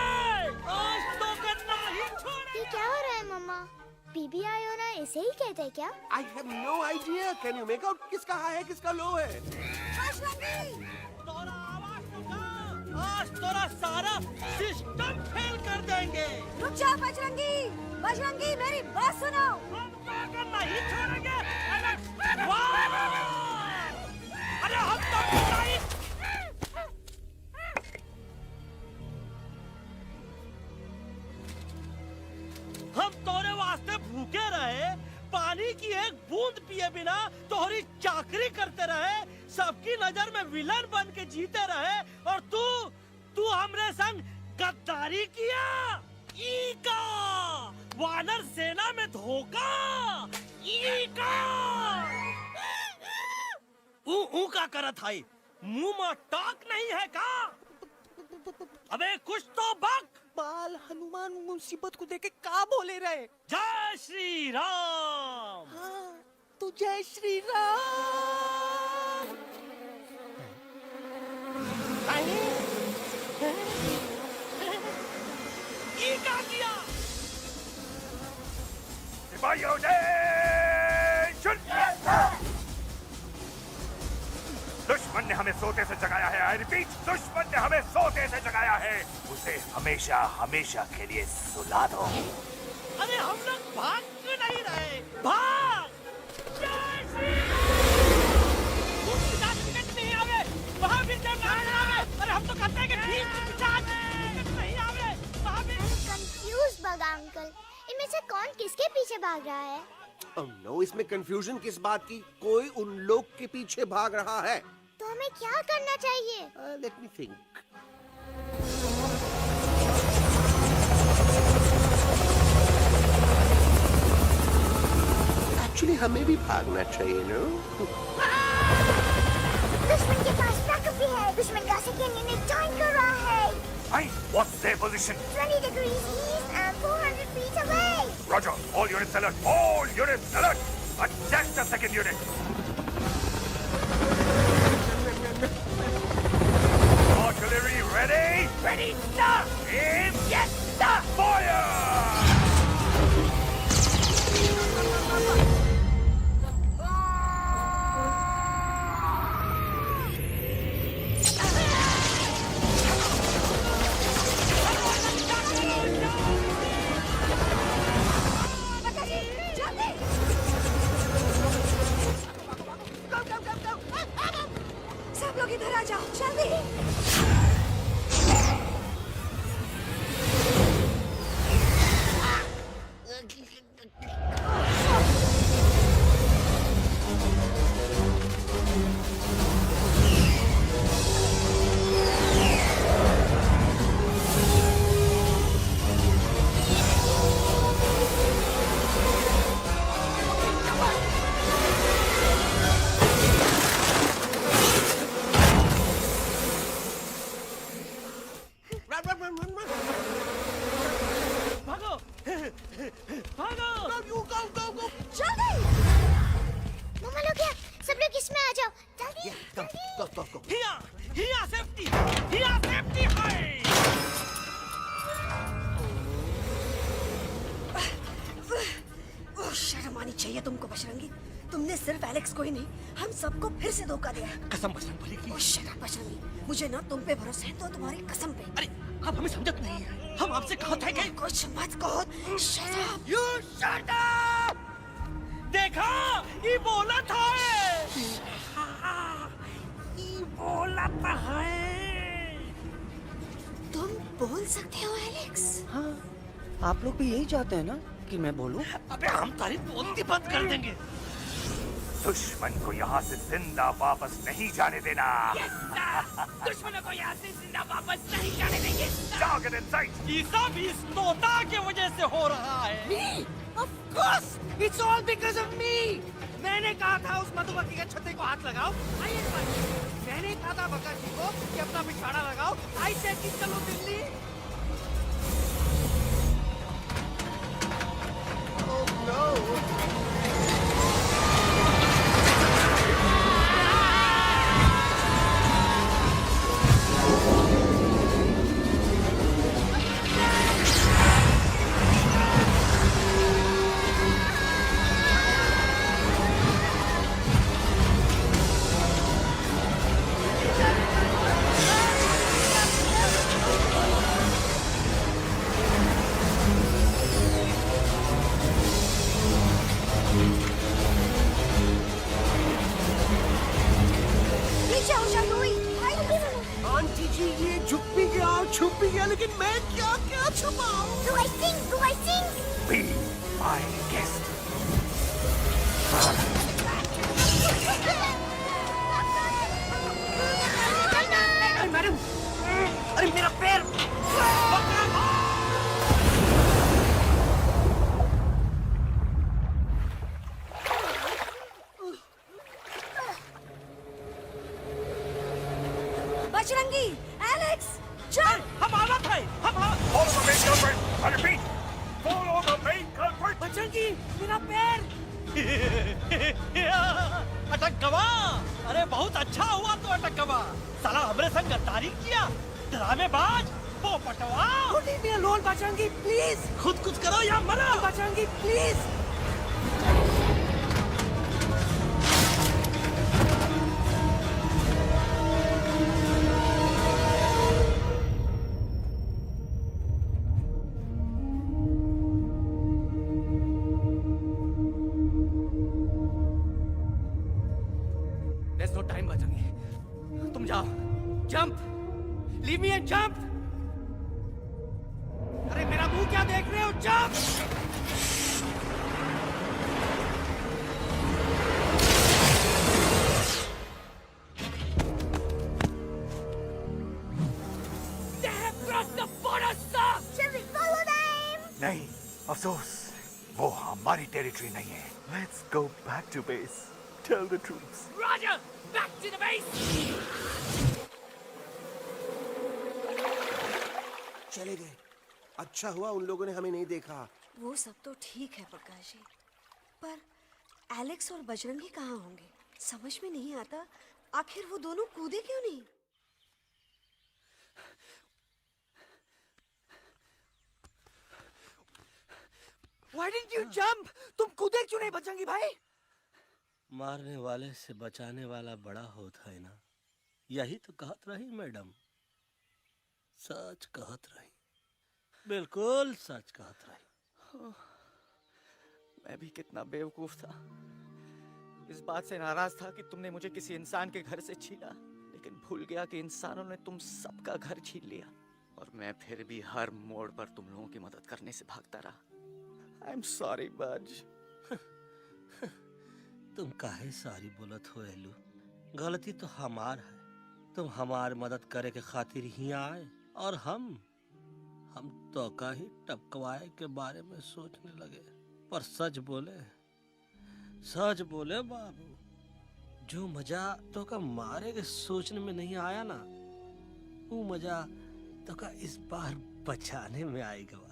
आज तो के नहीं छोड़ेंगे। ये क्या हो रहा है मम्मा? बीबी आई हो ना, ऐसे ही कहते हैं क्या? I have no idea. Can you make out किसका हाई है किसका लो है? तोरा आवाज तो का? आज तोरा सारा सिस्टम फेल कर देंगे। रुक जा बजरंगी, बजरंगी मेरी बात सुनो। नहीं छोड़ेंगे। अरे हम तो नहीं। हम तोरे वास्ते भूखे रहे, पानी की एक बूंद पिए बिना तोहरी चाकरी करते रहे, सबकी नजर में विलन बन के जीते रहे, और तू हमरे संग गद्दारी किया। ईका वानर सेना में धोखा, ईका ऊ का करत है? मुंह में टाक नहीं है का? अबे कुछ तो बक। बाल हनुमान मुसीबत को देखे का बोले रहे? जय श्री राम। हाँ, तो जय श्री राम। क्या किया? दुश्मन ने हमें सोते से जगाया है। आई रिपीट, दुश्मन ने हमें सोते से जगाया है। उसे हमेशा हमेशा के लिए सुला दो। अरे हम लोग भाग क्यों नहीं रहे? भाग! जय श्री राम। नहीं आवे, महावीर जब नहीं आवे। अरे हम तो कहते हैं कि ठीक नहीं आवे, महावीर। कंफ्यूज बगा अंकल, इनमें से कौन किसके पीछे भाग रहा है? Oh no, इसमें कंफ्यूजन किस बात की? कोई उन लोग के पीछे भाग रहा है। तो हमें क्या करना चाहिए? Let me think. Actually, हमें भी भागना चाहिए, no? दुश्मन के पास बैकअप भी है। दुश्मन का सेकेंड यूनिट जॉइन कर रहा है। Hey, what's their position? 20 degrees east and 400 feet away. Roger, all units alert. All units alert. Attack the second unit. Artillery ready? Ready, sir. Aim. Yes, sir. Fire! Bajrangi, तुमने सिर्फ Alex को ही नहीं, हम सबको फिर से धोखा दिया है। कसम बजरंग बली की। ओह, shut up, बजरंगी, मुझे ना तुम पे भरोसा है तो तुम्हारी कसम पे। अरे आप हमें समझत नहीं है, हम आपसे कहते हैं कि कुछ मत कहो। Shut up! You shut up. देखा, ये बोला था, ये बोला था है। तुम बोल सकते हो एलेक्स? हाँ, आप लोग भी यही चाहते हैं ना कि मैं बोलूं? अबे हम तारीफ बोलती बंद कर देंगे। दुश्मन को यहाँ से जिंदा वापस नहीं जाने देना। दुश्मनों को यहाँ से जिंदा वापस नहीं जाने देंगे। जाओ, get inside। ये सब इस तोता की वजह से हो रहा है। Me? Of course! It's all because of me! मैंने कहा था उस मधुमक्खी के छत्ते को हाथ लगाओ। आइए मैंने कहा था बका जी को कि अपना पिछवाड़ा लगाओ। आई सेड कि चलो दिल्ली। पीछे हो शानोई। आंटी जी, ये छुप भी गया, छुप भी गया, लेकिन मैं क्या क्या छुपाऊं? Do I sing? Do I sing? Be my guest। अरे मैडम, अरे मेरा पैर। बजरंगी, एलेक्स, चल। हम आना था, हम Follow the main culprit। I repeat, follow the main culprit। Bajrangi, मेरा पैर। अटक गवा। अरे बहुत अच्छा हुआ तो अटक गवा। साला हमरे संग गद्दारी किया, ड्रामेबाज, पोपटवा। Leave me alone, Bajrangi, please. खुद कुछ करो या मरो, Bajrangi, please. There's no time, Bajrangi. तुम जाओ, jump, leave me and jump। अरे मेरा मुंह क्या देख रहे हो, jump. They have crossed the border, sir। Shall we follow them? नहीं, अफसोस, वो हमारी टेरिटरी नहीं है। Let's go back to base। Tell the troops। Roger, back to the base। चले गए। अच्छा हुआ उन लोगों ने हमें नहीं देखा। वो सब तो ठीक है प्रकाश जी, पर एलेक्स और बजरंगी कहाँ होंगे? समझ में नहीं आता, आखिर वो दोनों कूदे क्यों नहीं? Why didn't you jump? तुम कूदे क्यों नहीं, बजरंगी भाई? मारने वाले से बचाने वाला बड़ा होता है ना, यही तो कहत रही मैडम। सच कहत रही, बिल्कुल सच कहत रही। मैं भी कितना बेवकूफ था। इस बात से नाराज था कि तुमने मुझे किसी इंसान के घर से छीना, लेकिन भूल गया कि इंसानों ने तुम सबका घर छीन लिया और मैं फिर भी हर मोड़ पर तुम लोगों की मदद करने से भागता रहा। I'm sorry, बज। तुम काहे सारी बोलत हो एलू? गलती तो हमार है। तुम हमार मदद करे के खातिर ही आए और हम तो का ही टपकवाए के बारे में सोचने लगे। पर सच बोले बाबू, जो मजा तो का मारे के सोचने में नहीं आया ना, वो मजा तो का इस बार बचाने में आएगा।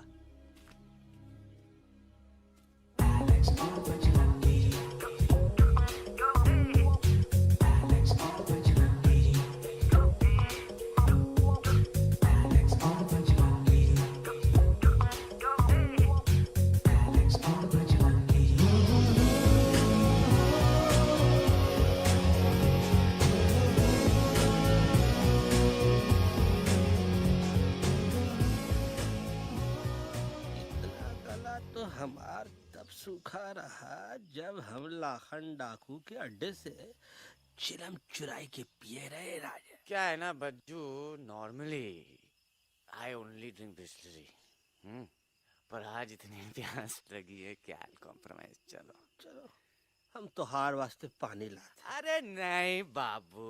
हमार तब सूखा रहा जब हम लाखन डाकू के अड्डे से चिलम चुराई के पिए रहे राजा। क्या है ना Bajju, normally I only drink Bisleri, पर आज इतनी प्यास लगी है क्या कॉम्प्रोमाइज। चलो चलो हम तो हार वास्ते पानी लाते। अरे नहीं बाबू,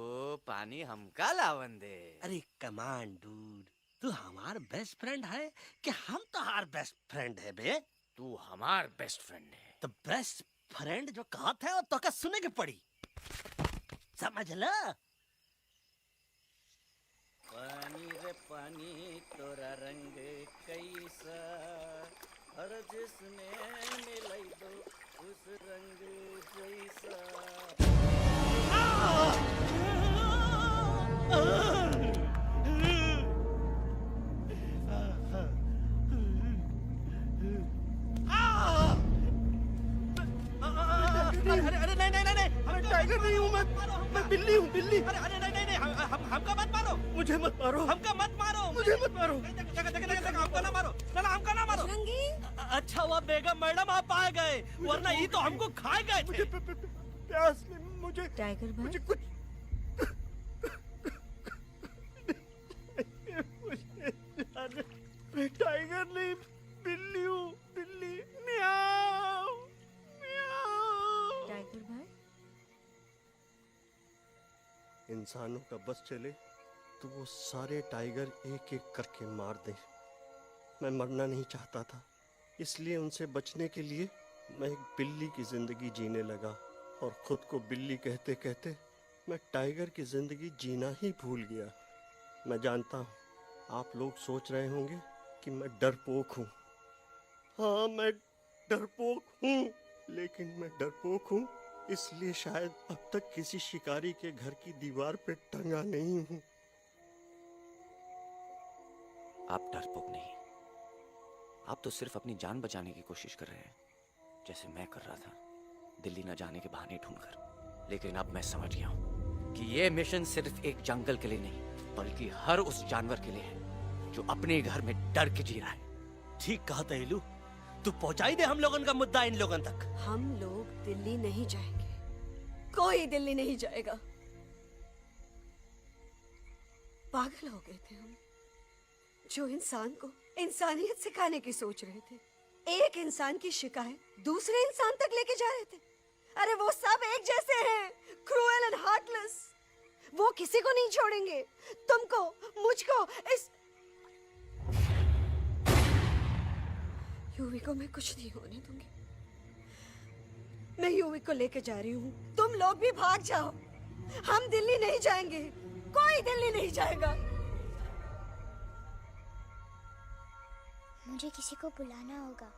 पानी हमका लावन दे। अरे कमान डूड, तू हमार बेस्ट फ्रेंड है कि हम तो हार बेस्ट फ्रेंड है बे? तू हमार बेस्ट फ्रेंड है। तो बेस्ट फ्रेंड जो कहत है वो तो का सुने के पड़ी, समझ ला। पानी रे पानी तोरा रंग कैसा, हर जिसने मिलाई दो उस रंग जैसा। अरे नहीं नहीं नहीं, मैं टाइगर नहीं हूँ, मैं बिल्ली हूँ, बिल्ली। अरे नहीं नहीं नहीं, हमका मत मारो, मुझे मत मारो, हमका मत मारो, मुझे मत मारो, हमका ना मारो, ना हमका ना मारो। अच्छा हुआ बेगम मैडम आप आ गए, वरना ये तो हमको खा गए। मुझे प्यास में, मुझे टाइगर भाई, मुझे कुछ मैं टाइगर नहीं, बिल्ली हूँ, बिल्ली। म्याऊ म्याऊ। टाइगर भाई, इंसानों का बस चले तो वो सारे टाइगर एक एक करके मार दें। मैं मरना नहीं चाहता था, इसलिए उनसे बचने के लिए मैं एक बिल्ली की जिंदगी जीने लगा, और खुद को बिल्ली कहते कहते मैं टाइगर की जिंदगी जीना ही भूल गया। मैं जानता हूँ आप लोग सोच रहे होंगे कि मैं डरपोक हूँ। हाँ मैं डरपोक हूँ, लेकिन मैं डरपोक हूँ इसलिए शायद अब तक किसी शिकारी के घर की दीवार पे टंगा नहीं हूँ। आप डरपोक नहीं, आप तो सिर्फ अपनी जान बचाने की कोशिश कर रहे हैं, जैसे मैं कर रहा था दिल्ली न जाने के बहाने ढूंढकर। लेकिन अब मैं समझ गया हूँ कि ये मिशन सिर्फ एक जंगल के लिए नहीं, बल्कि हर उस जानवर के लिए है जो अपने घर में डर के जी रहा है। ठीक कहा तहेलू, तू पहुंचाई दे हम लोगन का मुद्दा इन लोगन तक। हम लोग दिल्ली नहीं जाएंगे, कोई दिल्ली नहीं जाएगा। पागल हो गए थे हम, जो इंसान को इंसानियत सिखाने की सोच रहे थे, एक इंसान की शिकायत दूसरे इंसान तक लेके जा रहे थे। अरे वो सब एक जैसे हैं, क्रूएल एंड हार्टलेस। वो किसी को नहीं छोड़ेंगे, तुमको, मुझको, इस यूवी को मैं कुछ नहीं होने दूंगी। मैं यूवी को लेके जा रही हूँ, तुम लोग भी भाग जाओ। हम दिल्ली नहीं जाएंगे, कोई दिल्ली नहीं जाएगा। मुझे किसी को बुलाना होगा,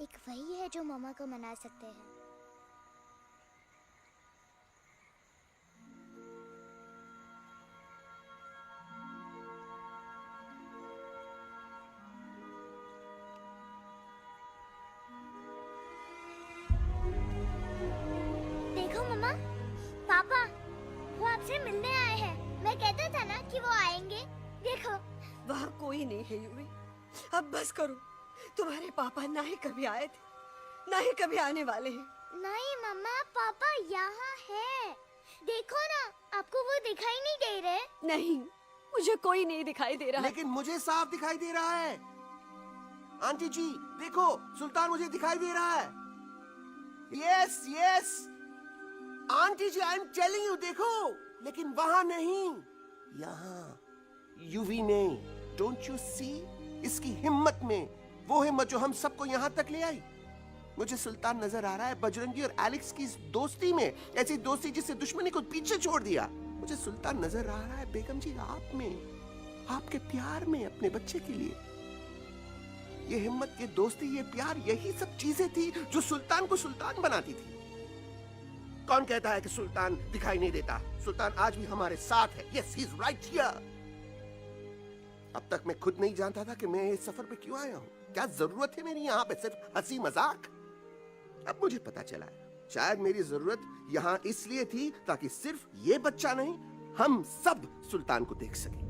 एक वही है जो मामा को मना सकते हैं। देखो मामा, पापा वो आपसे मिलने आए हैं। मैं कहता था ना कि वो आएंगे। देखो वहाँ कोई नहीं है यूवी, अब बस करो। तुम्हारे पापा ना ही कभी आए थे, ना ही कभी आने वाले हैं। नहीं मम्मा, पापा यहाँ है। देखो ना, आपको वो दिखाई नहीं दे रहे? नहीं, मुझे कोई नहीं दिखाई दे रहा। लेकिन मुझे साफ दिखाई दे रहा है। आंटी जी देखो, सुल्तान मुझे दिखाई दे रहा है। Yes yes aunty ji, I am telling you, देखो। लेकिन वहां नहीं, यहाँ यूवी ने। Don't you see? इसकी हिम्मत में, वो हिम्मत जो हम सबको यहाँ तक ले आई। मुझे सुल्तान नजर आ रहा है बजरंगी और एलेक्स की इस दोस्ती में, ऐसी दोस्ती जिससे दुश्मनी को पीछे छोड़ दिया। मुझे सुल्तान नजर आ रहा है बेगम जी आप में, आपके प्यार में अपने बच्चे के लिए। ये हिम्मत, ये दोस्ती, ये प्यार, यही सब चीजें थी जो सुल्तान को सुल्तान बनाती थी। कौन कहता है कि सुल्तान दिखाई नहीं देता? सुल्तान आज भी हमारे साथ है। Yes, he is right here. अब तक मैं खुद नहीं जानता था कि मैं इस सफर पे क्यों आया हूँ। क्या जरूरत है मेरी यहाँ पे सिर्फ हंसी मजाक? अब मुझे पता चला है, शायद मेरी जरूरत यहाँ इसलिए थी ताकि सिर्फ ये बच्चा नहीं, हम सब सुल्तान को देख सकें।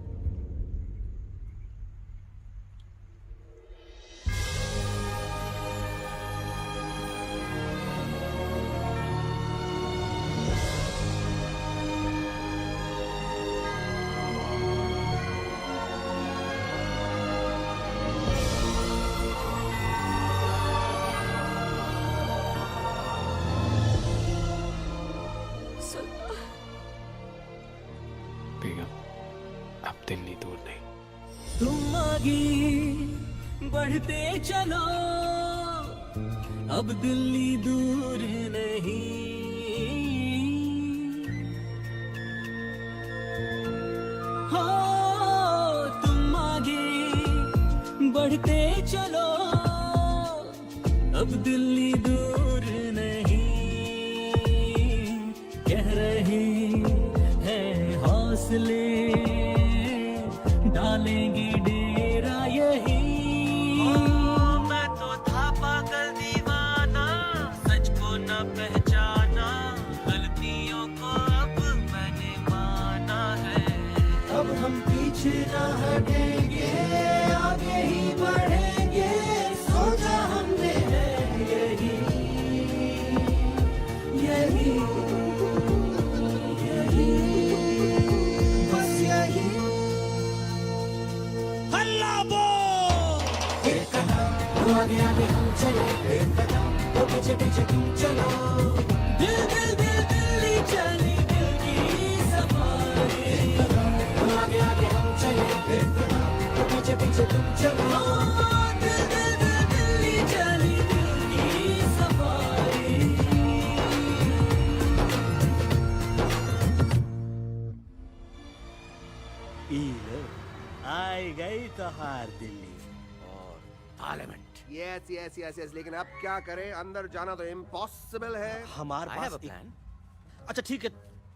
आगे बढ़ते चलो, अब दिल्ली दूर नहीं। हो तुम आगे बढ़ते चलो, अब दिल्ली दूर नहीं। कह रहे हैं हौसले, डालेंगे डेरा यही। मैं तो था पागल दीवाना, सच को न पहचाना, गलतियों को अब मैंने माना है। अब हम पीछे न हटेंगे, आगे ही बढ़ेंगे, सोचा हमने है यही यही यही, बस यही। हल्ला बोल। एक कदम आगे आगे हम चले, एक कदम तो पीछे पीछे तुम चलो। दिल दिल दिल दिल्ली चली, दिल की सफारी। एक कदम आगे आगे हम चले, एक कदम तो पीछे पीछे तुम चलो। दिल दिल दिल दिल्ली चली, दिल की सफारी। आई गई तो हार दिल्ली। और parliament. Yes yes yes yes, लेकिन अब क्या करें, अंदर जाना तो इम्पॉसिबल है। हमारे I pass have a plan. अच्छा ठीक है,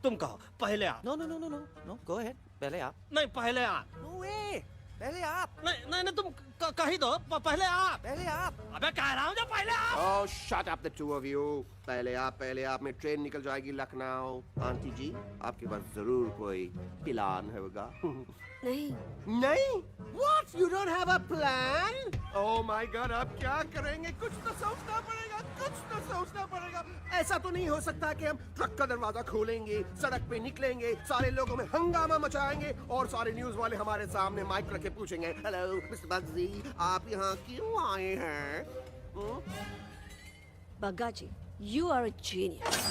तुम कहो पहले आप। No no no no no no, go ahead, पहले आप। नहीं पहले आप। नो वे, पहले आप। नहीं नहीं नहीं, तुम कह ही दो, पहले आप। पहले आप। अबे कह रहा हूँ जो पहले आप। Oh, shut up the two of you. पहले आप में ट्रेन निकल जाएगी लखनऊ। आंटी जी, आपके पास जरूर कोई प्लान होगा। नहीं। नहीं? What? You don't have a plan? Oh my God, अब क्या करेंगे? कुछ तो सोचना पड़ेगा, कुछ तो सोचना पड़ेगा। ऐसा तो नहीं हो सकता कि हम ट्रक का दरवाजा खोलेंगे, सड़क पे निकलेंगे, सारे लोगों में हंगामा मचाएंगे और सारे न्यूज वाले हमारे सामने माइक रख के पूछेंगे, हेलो मिस्टर बग्जी, आप यहाँ क्यों आए हैं? बग्गा जी, you are a genius.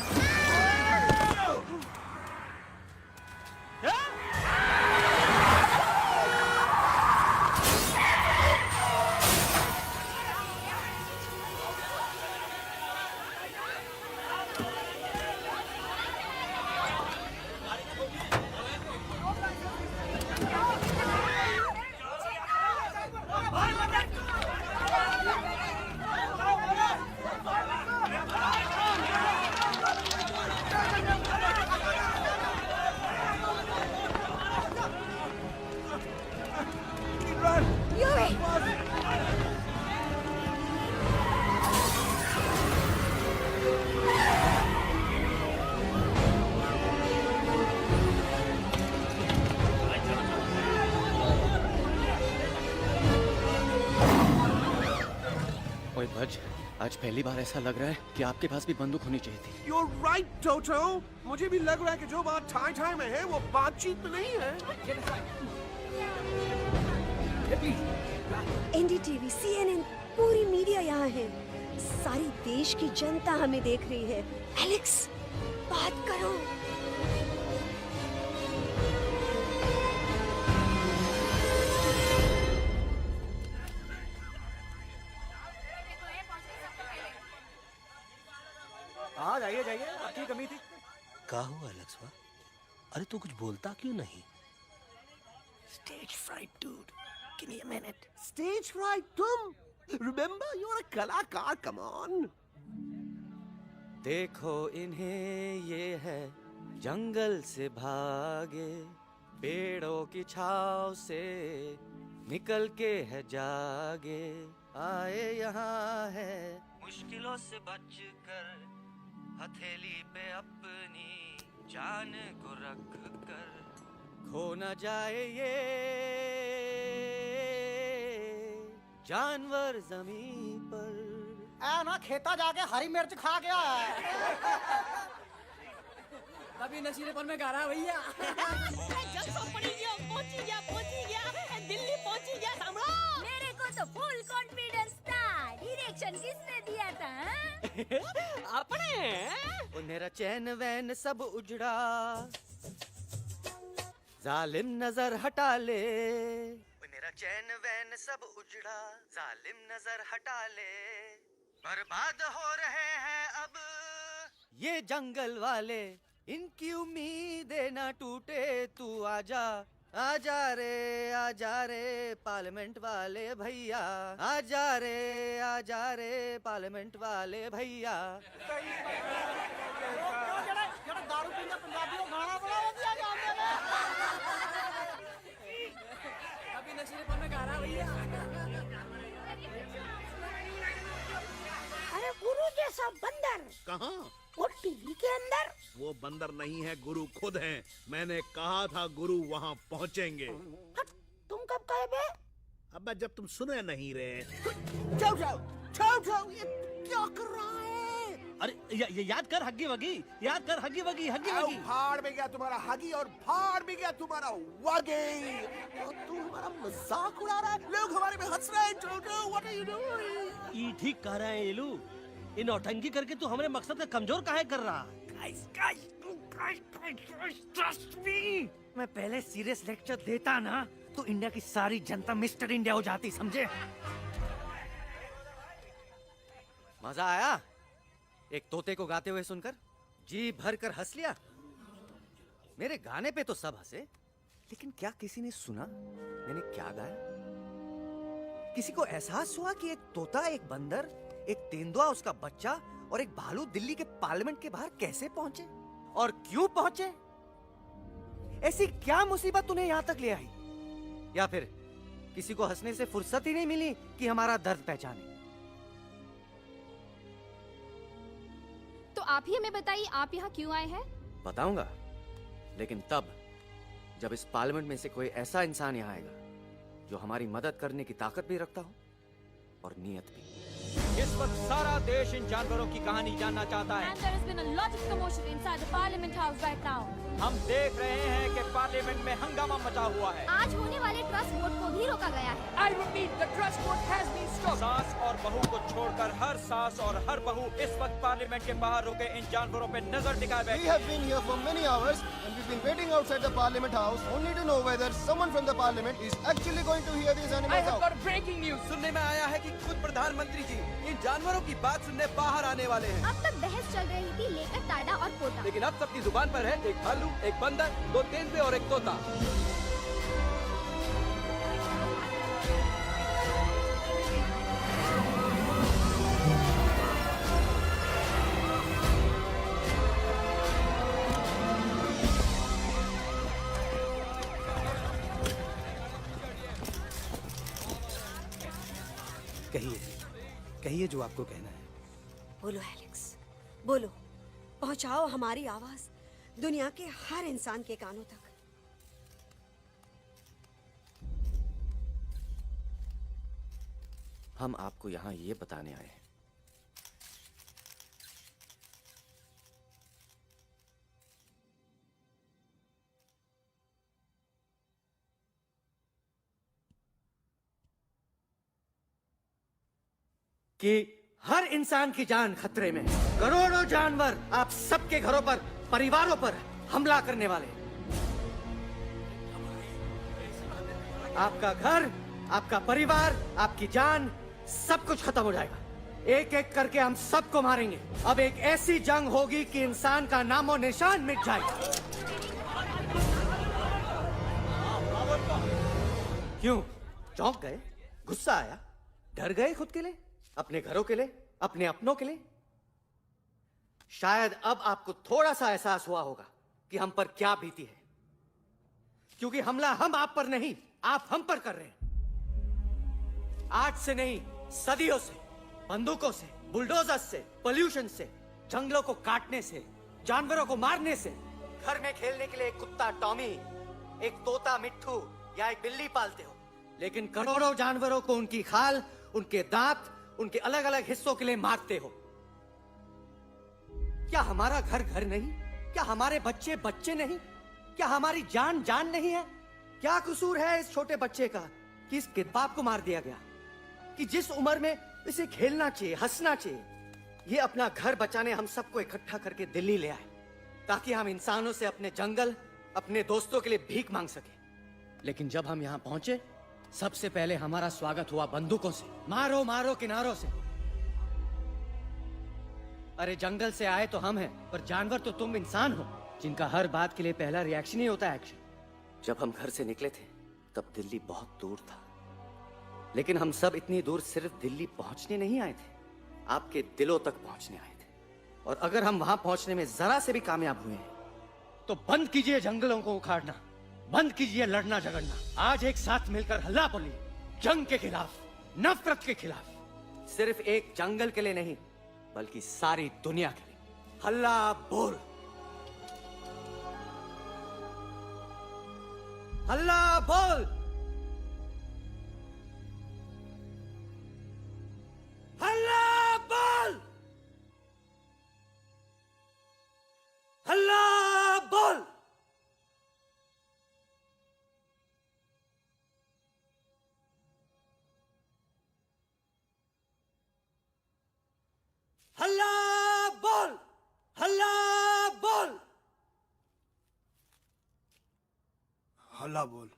ओए भज, आज पहली बार ऐसा लग रहा है कि आपके पास भी बंदूक होनी चाहिए थी। You're right, Toto. मुझे भी लग रहा है कि जो बात ठाई ठाई में है वो बातचीत में नहीं है। एनडीटीवी, CNN, पूरी मीडिया यहाँ है। सारी देश की जनता हमें देख रही है। एलेक्स, बात करो। हाँ जाइए जाइए, आपकी कमी थी। क्या हुआ एलेक्सवा? अरे तू कुछ बोलता क्यों नहीं? Stage fright, dude. Give me a minute. Stage fright, तुम? Remember, you're a कलाकार. Come on. देखो इन्हें, ये है जंगल से भागे, पेड़ों की छाव से निकल के है जागे, आए यहाँ है मुश्किलों से बचकर, हथेली पे अपनी जान को रख कर, खो न जाए ये जानवर जमीन पर। ना खेता जाके हरी मिर्च खा गया है। कभी नशीलेपन में गा रहा भैया। दिल्ली पहुंची गया सामरा। मेरे को तो फुल कॉन्फिडेंस था। डायरेक्शन किसने दिया था? अपने। मेरा चैन वैन सब उजड़ा, जालिम नजर हटा ले, मेरा चैन वैन सब उजड़ा, जालिम नजर हटा ले, बर्बाद हो रहे हैं अब ये जंगल वाले, इनकी उम्मीदें ना टूटे, तू आजा आजा रे पार्लियामेंट वाले भैया, आजा रे पार्लियामेंट वाले भैया। दारू पीने पंजाबी को गाना बड़ा दिया जाने में। अभी नशीलेपन में गा रहा भैया। अरे गुरु जैसा बंदर कहाँ? वो टीवी के अंदर। वो बंदर नहीं है, गुरु खुद हैं। मैंने कहा था गुरु वहाँ पहुँचेंगे। तुम कब कहे बे? अब जब तुम सुने नहीं रहे। जाओ, ये क्या कर रहा है? अरे याद कर हग्गी वगी, याद कर हग्गी वगी, हग्गी वगी। भाड़ में गया तुम्हारा हगी और भाड़ में गया तुम्हारा वगी। तू हमारा मजाक उड़ा रहा है, लोग हमारे पे हंस रहे हैं। जोजो, व्हाट आर यू डूइंग? ये ठीक कह रहे हैं एलू, इन नौटंकी करके तू हमारे मकसद का कमजोर काहे कर रहा? ट्रस्ट मी, मैं पहले सीरियस लेक्चर देता ना तो इंडिया की सारी जनता मिस्टर इंडिया हो जाती, समझे? मजा आया एक तोते को गाते हुए सुनकर? जी भर कर हंस लिया। मेरे गाने पे तो सब हंसे, लेकिन क्या किसी ने सुना मैंने क्या गाया? किसी को एहसास हुआ कि एक तोता, एक बंदर, एक तेंदुआ, उसका बच्चा और एक भालू दिल्ली के पार्लियामेंट के बाहर कैसे पहुंचे और क्यों पहुंचे? ऐसी क्या मुसीबत उन्हें यहां तक ले आई? या फिर किसी को हंसने से फुर्सत ही नहीं मिली कि हमारा दर्द पहचाने? तो आप ही हमें बताइए, आप यहाँ क्यों आए हैं? बताऊंगा, लेकिन तब जब इस पार्लियामेंट में से कोई ऐसा इंसान यहाँ आएगा जो हमारी मदद करने की ताकत भी रखता हो और नीयत भी। इस वक्त सारा देश इन जानवरों की कहानी जानना चाहता है। And there has been a lot of commotion inside the Parliament House right now. हम देख रहे हैं कि पार्लियामेंट में हंगामा मचा हुआ है। आज होने वाले ट्रस्ट वोट को भी रोका गया है। I repeat, the trust vote has been stopped. सास और बहू को छोड़कर हर सास और हर बहू इस वक्त पार्लियामेंट के बाहर रुके इन जानवरों पे नजर टिकाए बैठे। We have been here for many hours and we've been waiting outside the Parliament House only to know whether someone from the Parliament is actually going to hear these animals out. Breaking news सुनने में आया है कि खुद प्रधानमंत्री जी इन जानवरों की बात सुनने बाहर आने वाले हैं। अब तक बहस चल रही थी लेकर टाडा और पोटा, लेकिन अब सबकी जुबान पर है एक भालू, एक बंदर, दो तेंदुए और एक तोता। कहिए जो आपको कहना है। बोलो एलेक्स, बोलो। पहुंचाओ हमारी आवाज दुनिया के हर इंसान के कानों तक। हम आपको यहाँ ये बताने आए हैं कि हर इंसान की जान खतरे में है। करोड़ों जानवर आप सबके घरों पर, परिवारों पर हमला करने वाले हैं। आपका घर, आपका परिवार, आपकी जान, सब कुछ खत्म हो जाएगा। एक एक करके हम सबको मारेंगे। अब एक ऐसी जंग होगी कि इंसान का नामो निशान मिट जाएगा। क्यों चौंक गए? गुस्सा आया? डर गए खुद के लिए, अपने घरों के लिए, अपने अपनों के लिए? शायद अब आपको थोड़ा सा एहसास हुआ होगा कि हम पर क्या बीती है, क्योंकि हमला हम आप पर नहीं, आप हम पर कर रहे हैं। आज से नहीं, सदियों से, बंदूकों से, बुलडोजर से, पोल्यूशन से, जंगलों को काटने से, जानवरों को मारने से। घर में खेलने के लिए एक कुत्ता टॉमी, एक तोता मिट्ठू या एक बिल्ली पालते हो, लेकिन करोड़ों जानवरों को उनकी खाल, उनके दांत, उनके अलग अलग हिस्सों के लिए मारते हो। क्या हमारा घर घर नहीं? क्या हमारे बच्चे बच्चे नहीं? क्या हमारी जान जान नहीं है? क्या कसूर है इस छोटे बच्चे का कि इसके बाप को मार दिया गया, कि जिस उम्र में इसे खेलना चाहिए, हंसना चाहिए? ये अपना घर बचाने हम सबको इकट्ठा करके दिल्ली ले आए ताकि हम इंसानों से अपने जंगल, अपने दोस्तों के लिए भीख मांग सके। लेकिन जब हम यहाँ पहुंचे सबसे पहले हमारा स्वागत हुआ बंदूकों से, मारो मारो किनारों से। अरे जंगल से आए तो हम हैं, पर जानवर तो तुम इंसान हो, जिनका हर बात के लिए पहला रिएक्शन ही होता है एक्शन। जब हम घर से निकले थे तब दिल्ली बहुत दूर था, लेकिन हम सब इतनी दूर सिर्फ दिल्ली पहुंचने नहीं आए थे, आपके दिलों तक पहुंचने आए थे। और अगर हम वहां पहुंचने में जरा से भी कामयाब हुए हैं तो बंद कीजिए जंगलों को उखाड़ना, बंद कीजिए लड़ना झगड़ना। आज एक साथ मिलकर हल्ला बोलिए, जंग के खिलाफ, नफरत के खिलाफ। सिर्फ एक जंगल के लिए नहीं, बल्कि सारी दुनिया के लिए। हल्ला बोल, हल्ला बोल, हल्ला बोल, हल्ला बोल। हल्ला बोल, हल्ला बोल, हल्ला बोल।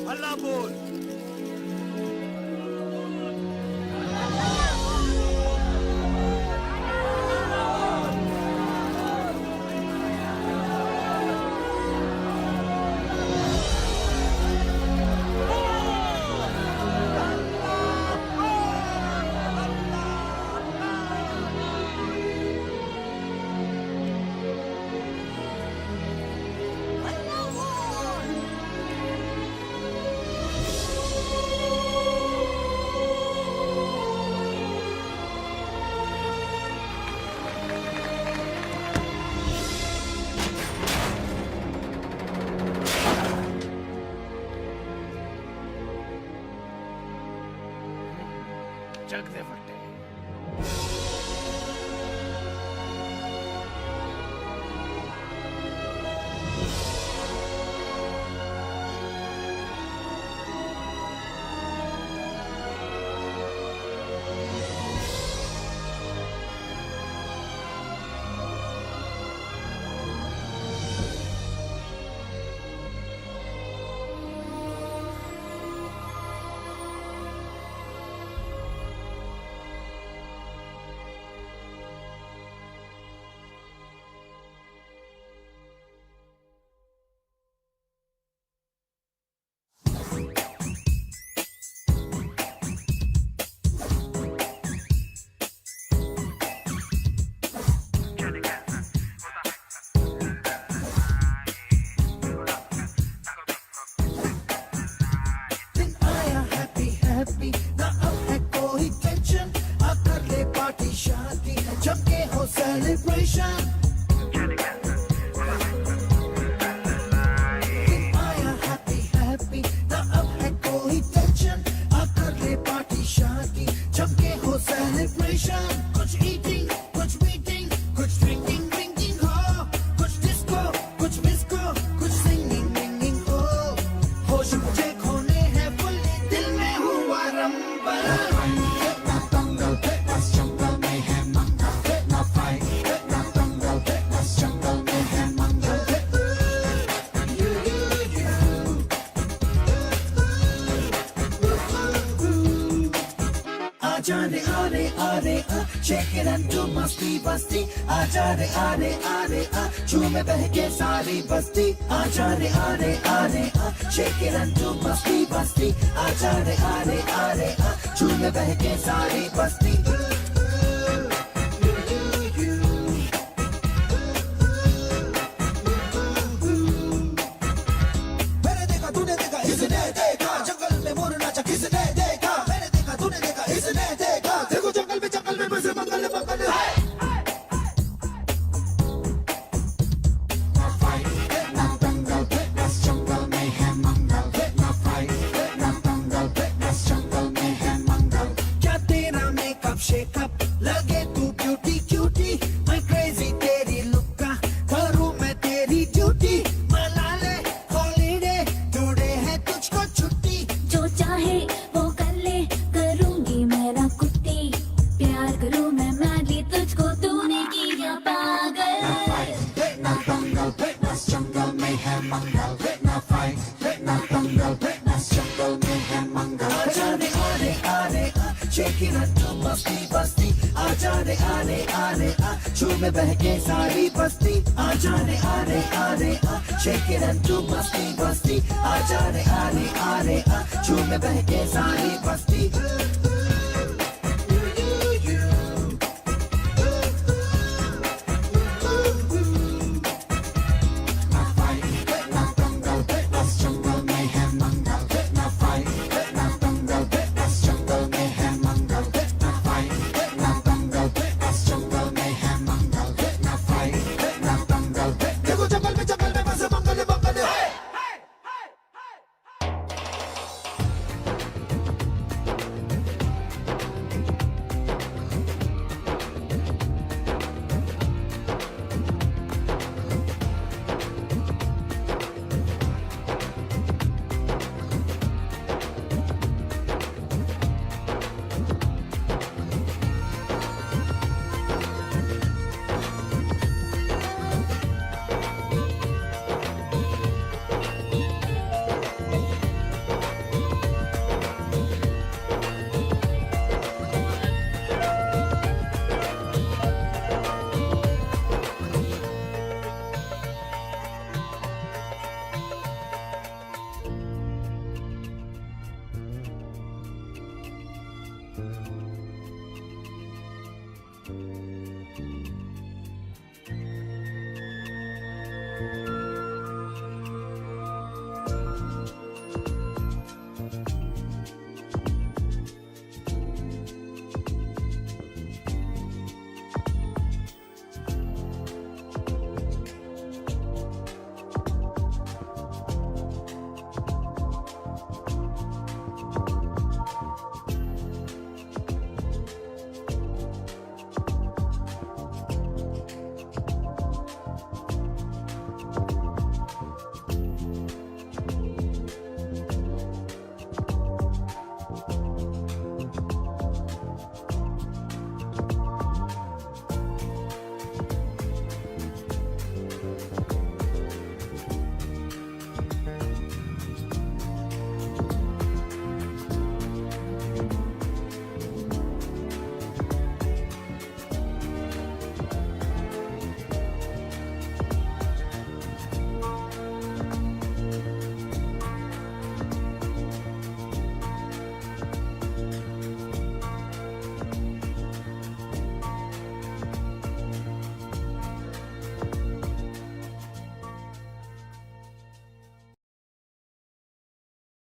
हल्ला बोल। जग दे फटे। Shake it and do masti basti. Aaja re aare aare a, झूमे बहके सारी बस्ती. Aaja re aare aare a, shake it and do masti basti. Aaja re aare a, झूमे बहके सारी बस्ती. मैंने देखा तूने देखा इसने देखा, जंगल में मोर नाचा किसने देखा. मैंने देखा तूने देखा इसने देखा, देखो जंगल में बस मंगल मंगल है. क्या तेरा मेकअप शेकअप लगे तू ब्यूटी क्यूटी. मैं क्रेजी तेरी लुक का करूं मैं तेरी ड्यूटी. मना ले हॉलीडे टुडे है तुझको छुट्टी. जो चाहे वो कर ले, करूंगी मेरा कुत्ती. प्यार करूं मैं मैडली तुझको, तूने किया पागल. ना जंगल में है रे आ रे आ रे आ झूम में बहके सारी बस्ती आ जा रे आ रे आ रे आ शेक इट एंड डू मस्ती मस्ती आ जा रे आ रे आ रे आ झूम में बहके सारी बस्ती